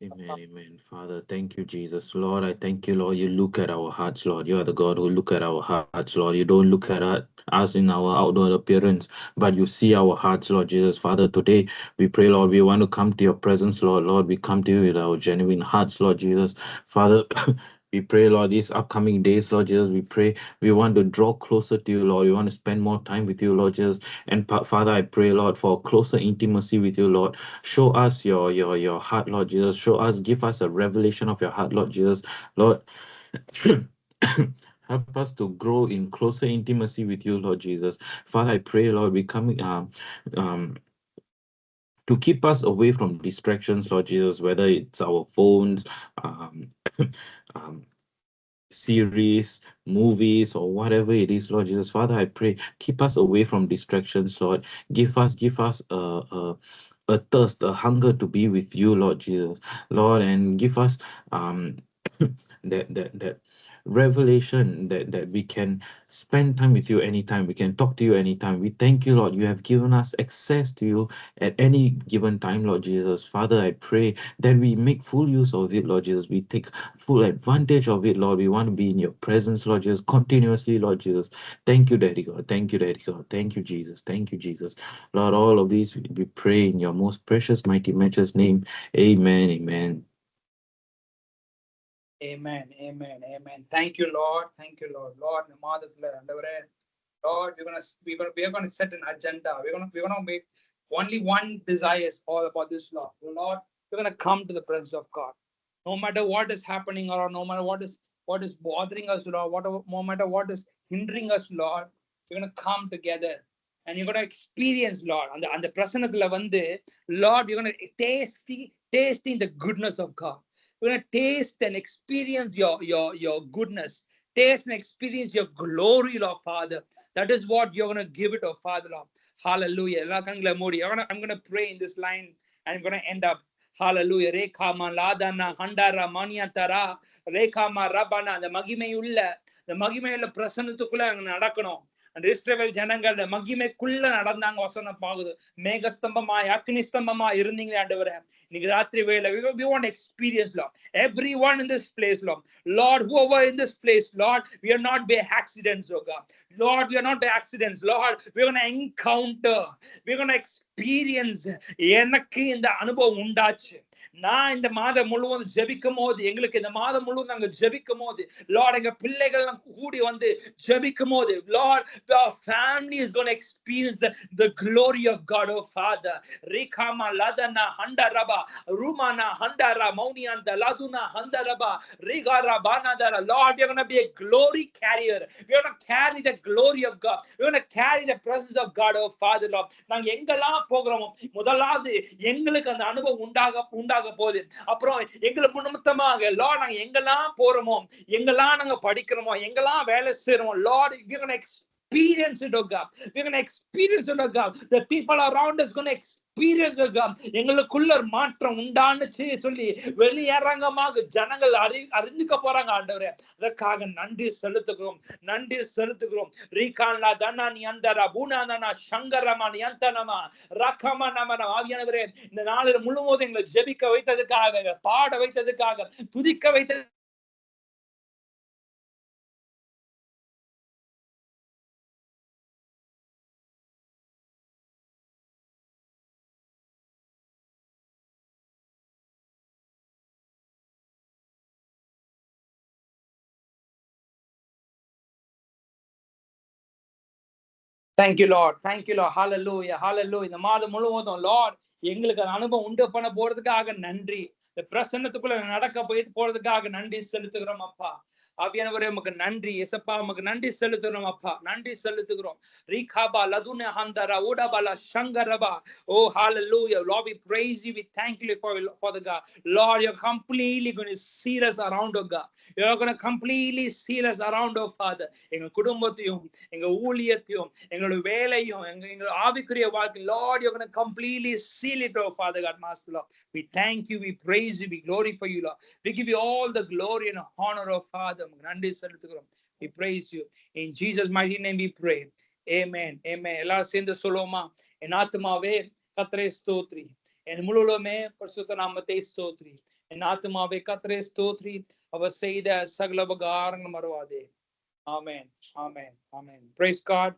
Amen, amen. Father, thank you, Jesus. Lord, I thank you, Lord. You look at our hearts, Lord. You are the God who look at our hearts, Lord. You don't look at us in our outward appearance, but you see our hearts, Lord Jesus. Father, today we pray, Lord, we want to come to your presence, Lord. Lord, we come to you with our genuine hearts, Lord Jesus. Father, we pray, Lord, these upcoming days, Lord Jesus, we pray we want to draw closer to you, Lord. We want to spend more time with you, Lord Jesus. And Father, I pray, Lord, for closer intimacy with you, Lord. Show us your heart, Lord Jesus. Show us, give us a revelation of your heart, Lord Jesus. Lord, help us to grow in closer intimacy with you, Lord Jesus. Father, I pray, Lord, we come to keep us away from distractions, Lord Jesus, whether it's our phones, series, movies, or whatever it is, Lord Jesus. Father, I pray, keep us away from distractions, Lord. Give us a thirst, a hunger to be with you, Lord Jesus, Lord, and give us that revelation that we can spend time with you anytime, we can talk to you anytime. We thank you, Lord. You have given us access to you at any given time, Lord Jesus. Father, I pray that we make full use of it, Lord Jesus. We take full advantage of it, Lord. We want to be in your presence, Lord Jesus, continuously, Lord Jesus. Thank you, Daddy God. Thank you, Daddy God. Thank you, Jesus. Thank you, Jesus. Lord, all of these we pray in your most precious, mighty, matchless name. Amen. Amen. Amen, amen, amen. Thank you, Lord. Thank you, Lord. Lord, இந்த மாதத்துல ஆண்டவரே, Lord, we're gonna set an agenda. We're gonna make only one desire is all about this, Lord. Lord, we're gonna come to the presence of God. No matter what is happening, or no matter what is bothering us, Lord, no matter what is hindering us, Lord, we're gonna come together and you're gonna experience, Lord. And the பிரசன்னத்துல வந்து, Lord, we're gonna tasting the goodness of God. We're going to taste and experience your goodness. Taste and experience your glory, Lord Father. That is what you're going to give it, oh Father, Lord. Hallelujah. I'm going to pray in this line and I'm going to end up. Hallelujah. Rekha ladana handara maniantara rekha rabana. The மகிமையுள்ள பிரசன்னத்துக்குள்ள அங்க நடக்கணும். அந்த இஸ்ரவேல் ஜனங்கள் மகிமைக்குள்ள நடந்தாங்க. வசனம் பாக்குது, மேகஸ்தம்பமாய் அக்னி ஸ்தம்பமாய் இருந்தீங்களே ஆண்டவரே. இன்னைக்கு ராத்திரி வேளை we want to experience, Lord. Everyone in this place, Lord. Lord, whoever in this place, Lord, we are not by accidents, oh God. Lord, we are not by accidents. Lord, we're going to encounter, we're going to experience. எனக்கு இந்த அனுபவம் உண்டாச்சு. நான் இந்த மாதம் முழுவதும் ஜெபிக்கும் போது, எங்களுக்கு இந்த மாதம் முழுவதும் நாங்க ஜெபிக்கும் போது, லார்ட், எங்க பிள்ளைகள் கூடி வந்து ஜெபிக்கும் போது, Lord, our family is going to experience the glory of God, oh Father. Rekama ladana handaraba rumana handara maunianda laduna handaraba rigara banadara. Lord, we're going to be a glory carrier. We're going to carry the glory of God. We're going to carry the presence of God, oh Father, Lord. நாங்க எங்கெல்லாம் போகிறோமோ, முதலாவது எங்களுக்கு அந்த அனுபவம் உண்டாக போகுது. அப்புறம் எங்களுக்கு நிமித்தமாக, லார்ட், நாங்க எங்கெல்லாம் போறோமோ, எங்கெல்லாம் நாங்க படிக்கிறோமோ, எங்கெல்லாம் வேலை செய்யறோமோ, Lord, we're going to experience it, oh God. We're going to experience it, oh God. The people around us going to experience it, oh God. எங்களுக்குள்ள மாற்றம் உண்டானுச்சு சொல்லி வெளியரங்கமாக ஜனங்கள் அறிந்துக்க போறாங்க ஆண்டவரே. அதற்காக நன்றி செலுத்துகிறோம். ரீகான்லா தனானி அந்தரா பூனானா சங்கரமானி அந்தனமா ரகமா நமன ஆவியானவரே, இந்த நாளில் முழுவதும் எங்களை ஜெபிக்க வைத்ததுக்காக, பாட வைத்ததுக்காக, துதிக்க வைத்தது Thank you, Lord. Thank you, Lord. Hallelujah. Hallelujah. இந்த மாதம் முழுவதும் லார்ட் எங்களுக்கு அந்த அனுபவம் உண்டு பண்ண போறதுக்காக நன்றி. இந்த பிரசன்னத்துக்குள்ள நடக்க போறதுக்காக நன்றி செலுத்துகிறோம் அப்பா. ஆவியானவரே உமக்கு நன்றி. எசப்பா உமக்கு நன்றி செலுத்துகிறோம் அப்பா. நன்றி செலுத்துகிறோம். ரீகாபா லதுனே ஹந்தரா ஓடாபாலா சங்கரபா. Oh, hallelujah. Lord, we praise you. We thank you for the God. Lord, you're completely going to seal us around, oh God. You're going to completely seal us around, oh Father. எங்க குடும்பத்தையும் எங்க ஊழியத்தையும் எங்களோட வேலையும் எங்க ஆவிக்குரிய வாழ்க்கை, Lord, you're going to completely seal it, oh Father God, Master Lord. We thank you, we praise you, we glorify you, Lord. We give you all the glory and honor, oh Father. நன்றி செலுத்துகிறோம். We praise you. In Jesus' mighty name we pray. Amen. Amen. எல்லாரும் சேர்ந்து சொல்லுவோமா? என் ஆத்துமாவே கர்த்தரை ஸ்தோத்திரி, என் முழுவதுமே பரிசுத்த நாமத்தை ஸ்தோத்திரி. என் ஆத்துமாவே கர்த்தரை ஸ்தோத்திரி, அவர் செய்த சகல உபகாரங்கள் மறவாதே. Amen. Amen. Amen. Praise God.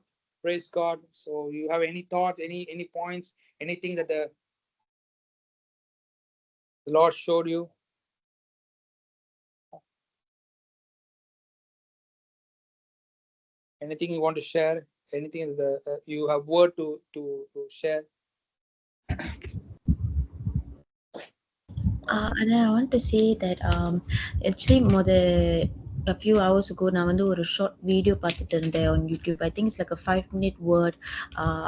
Praise God. So you have any thoughts, any points, anything that the Lord showed you? Anything you want to share? Anything that you have word to share? And I want to say that actually a few hours ago நான் வந்து ஒரு short video பார்த்துட்டு இருந்தேன் on YouTube. I think it's like a 5-minute word.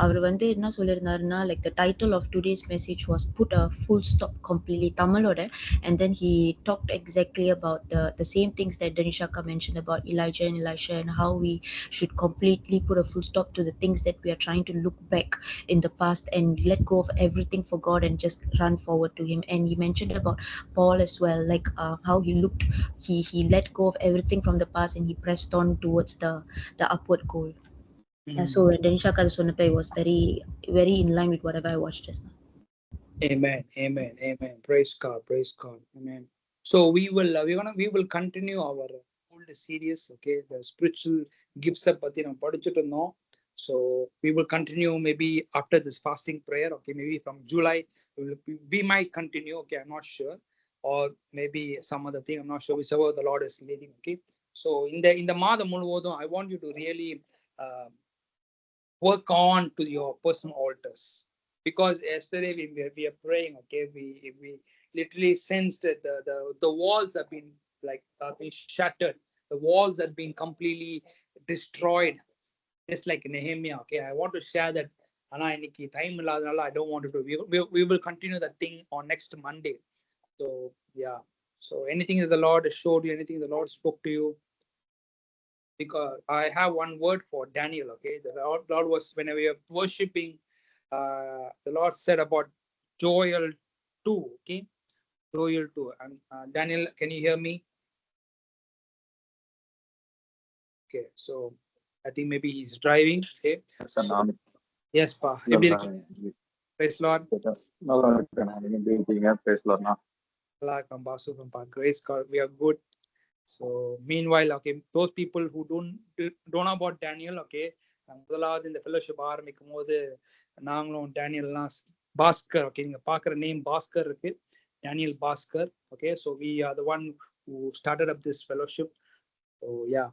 அவர் வந்து என்ன சொல்லியிருந்தாருன்னா, like the title of today's message was put a full stop completely, தமிழோட. And then he talked exactly about the same things that Danishaka mentioned about Elijah and Elisha, and how we should completely put a full stop to the things that we are trying to look back in the past and let go of everything for God and just run forward to him. And he mentioned about Paul as well, like how he looked, he let go of everything from the past and he pressed on towards the upward goal. So Danishaka Sonape was very very in line with whatever I watched just now. Amen. Amen. Amen. Praise God. Praise God. Amen. So we will continue our old series. Okay, the spiritual gifts பத்தி நம்ம படிச்சிட்டு இருந்தோம். So we will continue maybe after this fasting prayer. Okay, maybe from July we might continue. Okay, I'm not sure, or maybe some other thing. I'm not sure. Whichever the Lord is leading. Okay, so in the மாதம் முழுவதும் I want you to really work on to your personal altars. Because yesterday we are praying, okay, we literally sensed that the walls have been shattered, the walls have been completely destroyed, just like Nehemiah. Okay, I want to share that. Ana இன்னைக்கு time இல்லாதனால I don't want to do. We will continue that thing on next Monday. So yeah, so anything that the Lord has showed you, anything the Lord spoke to you, because I have one word for Daniel. Okay, the Lord was, when we were worshiping, the Lord said about Joel 2. Okay, Joel 2. And Daniel, can you hear me? Okay, so I think maybe he's driving. Okay, yes, pa. Praise Lord. Praise Lord. Grace God, we are good. So meanwhile, okay, those people who don't know about Daniel, okay, முதலாவது இந்த fellowship ஆரம்பிக்கும் போது நாங்களும் டேனியல்லாம் Bhaskar, okay, நீங்க பாக்குற name Bhaskar இருக்கு, Daniel Bhaskar. Okay, so we are the one who started up this fellowship. So yeah,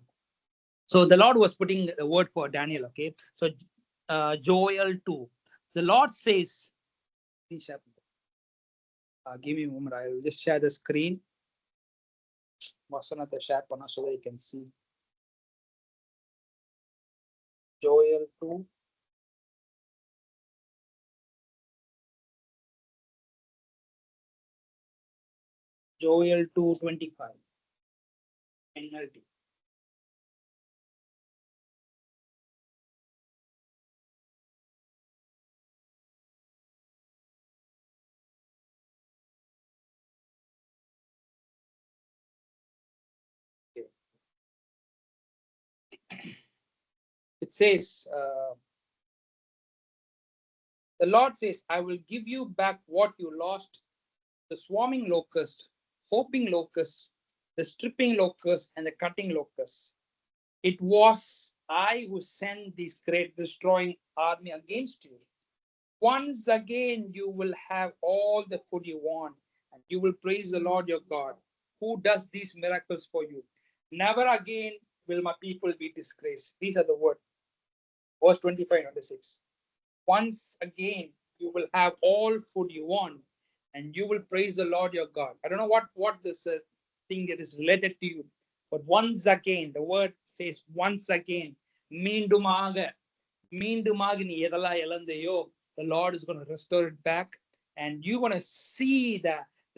so the Lord was putting the word for Daniel. Okay, so Joel 2, the Lord says, give me a moment, I will just share the screen. Vasanatha share panna so that you can see. Joel 2. Joel 2:25. NLT. Okay. It says, the Lord says, I will give you back what you lost, the swarming locust, hopping locust, the stripping locust, and the cutting locust. It was I who sent this great destroying army against you. Once again, you will have all the food you want, and you will praise the Lord your God, who does these miracles for you. Never again will my people be disgraced. These are the words. verse 25 and 26. Once again, you will have all food you want, and you will praise the Lord your God. I don't know what this thing that is related to you, but once again, the word says once again, மீண்டுமாக நீ எதெல்லாம் இழந்தையோ, the Lord is going to restore it back, and you're going to see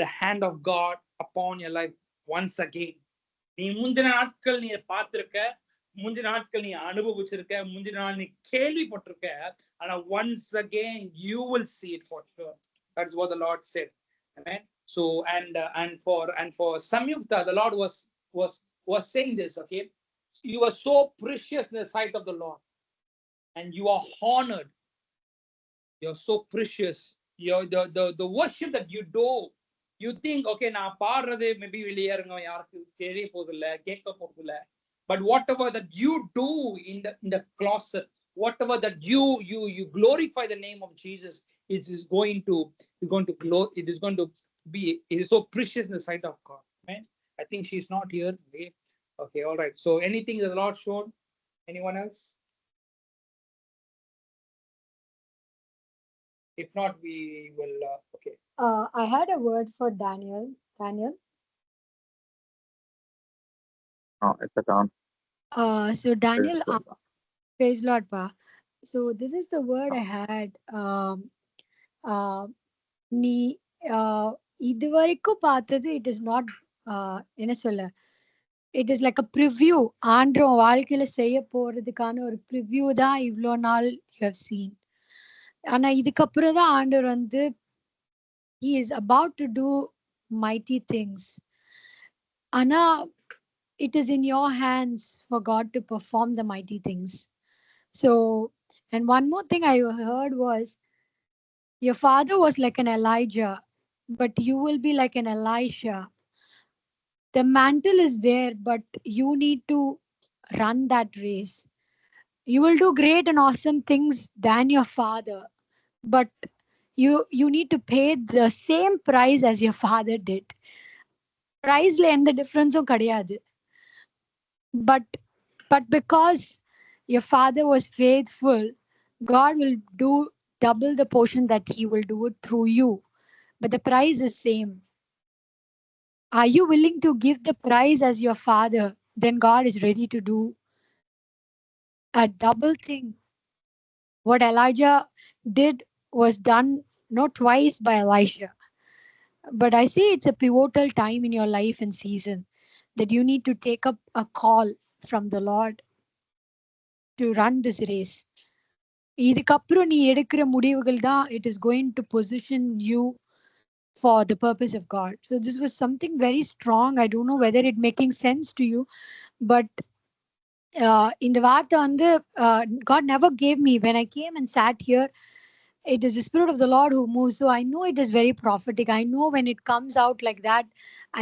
the hand of God upon your life once again. நீ முந்தின நாட்கள் நீ பார்த்திருக்க, முந்தின நாட்கள் நீ அனுபவிச்சிருக்க, முந்தின நாள் நீ கேள்விப்பட்டிருக்க, ஆனா once again you will see it for sure. That's what the Lord said. Amen. So and for Samyukta, the Lord was saying this. Okay, you are so precious in the sight of the Lord, and you are honored. You're so precious. You're the worship that you do. You think, okay, நான் பாடுறது maybe வெளியேறங்க யாருக்கு தெரிய போதில்லை, கேட்க போதில்லை. But whatever that you do in the closet, whatever that you glorify the name of Jesus, it is going to be, it is so precious in the sight of God. Amen. I think she's not here. Okay, all right. So anything that the Lord showed? Anyone else? If not, we will. Okay. I had a word for Daniel. Oh, it's a down. So Daniel, Praise God. praise Lord, Pa. So this is the word I had. நீ இதுவரைக்கும் பார்த்தது, it is not என்ன சொல்ல, it is like a preview. ஆண்டவர் வாழ்க்கையில செய்ய போறதுக்கான ஒரு preview தான் இவ்வளோ நாள் you have seen. ஆனா இதுக்கப்புறம் தான் ஆண்டவர் வந்து he is about to do mighty things. ஆனா it is in your hands for God to perform the mighty things. So, and one more thing I heard was, your father was like an Elijah, but you will be like an Elisha. The mantle is there, but you need to run that race. You will do great and awesome things than your father, but you need to pay the same price as your father did. Price la endha difference kadiyadu, but because your father was faithful, God will do double the portion that he will do it through you, but the price is same. Are you willing to give the price as your father? Then God is ready to do a double thing. What Elijah did was done not twice by Elisha. But I say it's a pivotal time in your life and season that you need to take up a call from the Lord to run this race. இதுக்கப்புறம் நீ எடுக்கிற முடிவுகள் தான் it is going to position you for the purpose of God. So this was something very strong. I don't know whether it making sense to you, but in the vaartha வந்து God never gave me when I came and sat here. It is the Spirit of the Lord who moves. So I know it is very prophetic. I know when it comes out like that,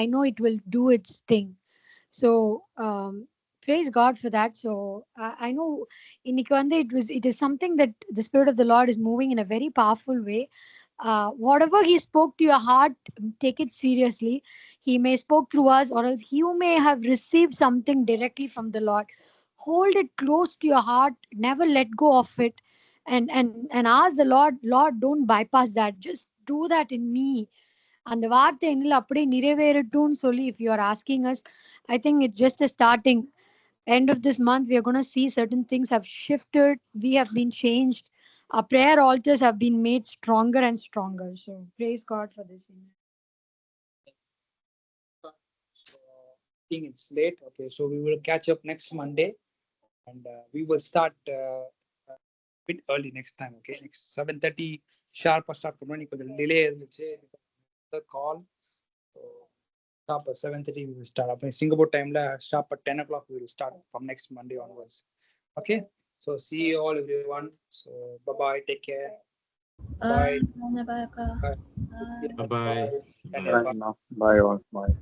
I know it will do its thing. So praise God for that. So I know இன்னைக்கு வந்து it is something that the Spirit of the Lord is moving in a very powerful way. Whatever he spoke to your heart, take it seriously. He may spoke through us, or else you may have received something directly from the Lord. Hold it close to your heart. Never let go of it. And ask the Lord, don't bypass that. Just do that in me. அந்த வார்த்தை என்னில் அப்படியே நிறைவேறட்டும்னு சொல்லி, if you are asking us, I think it's just a starting. End of this month, we are going to see certain things have shifted. We have been changed. Our prayer altars have been made stronger and stronger. So praise God for this. So I think it's late. Okay, so we will catch up next Monday, and we will start a bit early next time. Okay, next 7:30 sharp start பண்ணி கொஞ்சம் delay இருந்துச்சு, the call. So sharp at 7:30 we will start. Up in Singapore time la sharp at 10 o'clock we will start from next Monday onwards. Okay, so see you all everyone. So bye bye, take care. Bye. Bye. Bye bye. Bye. Bye all. Bye.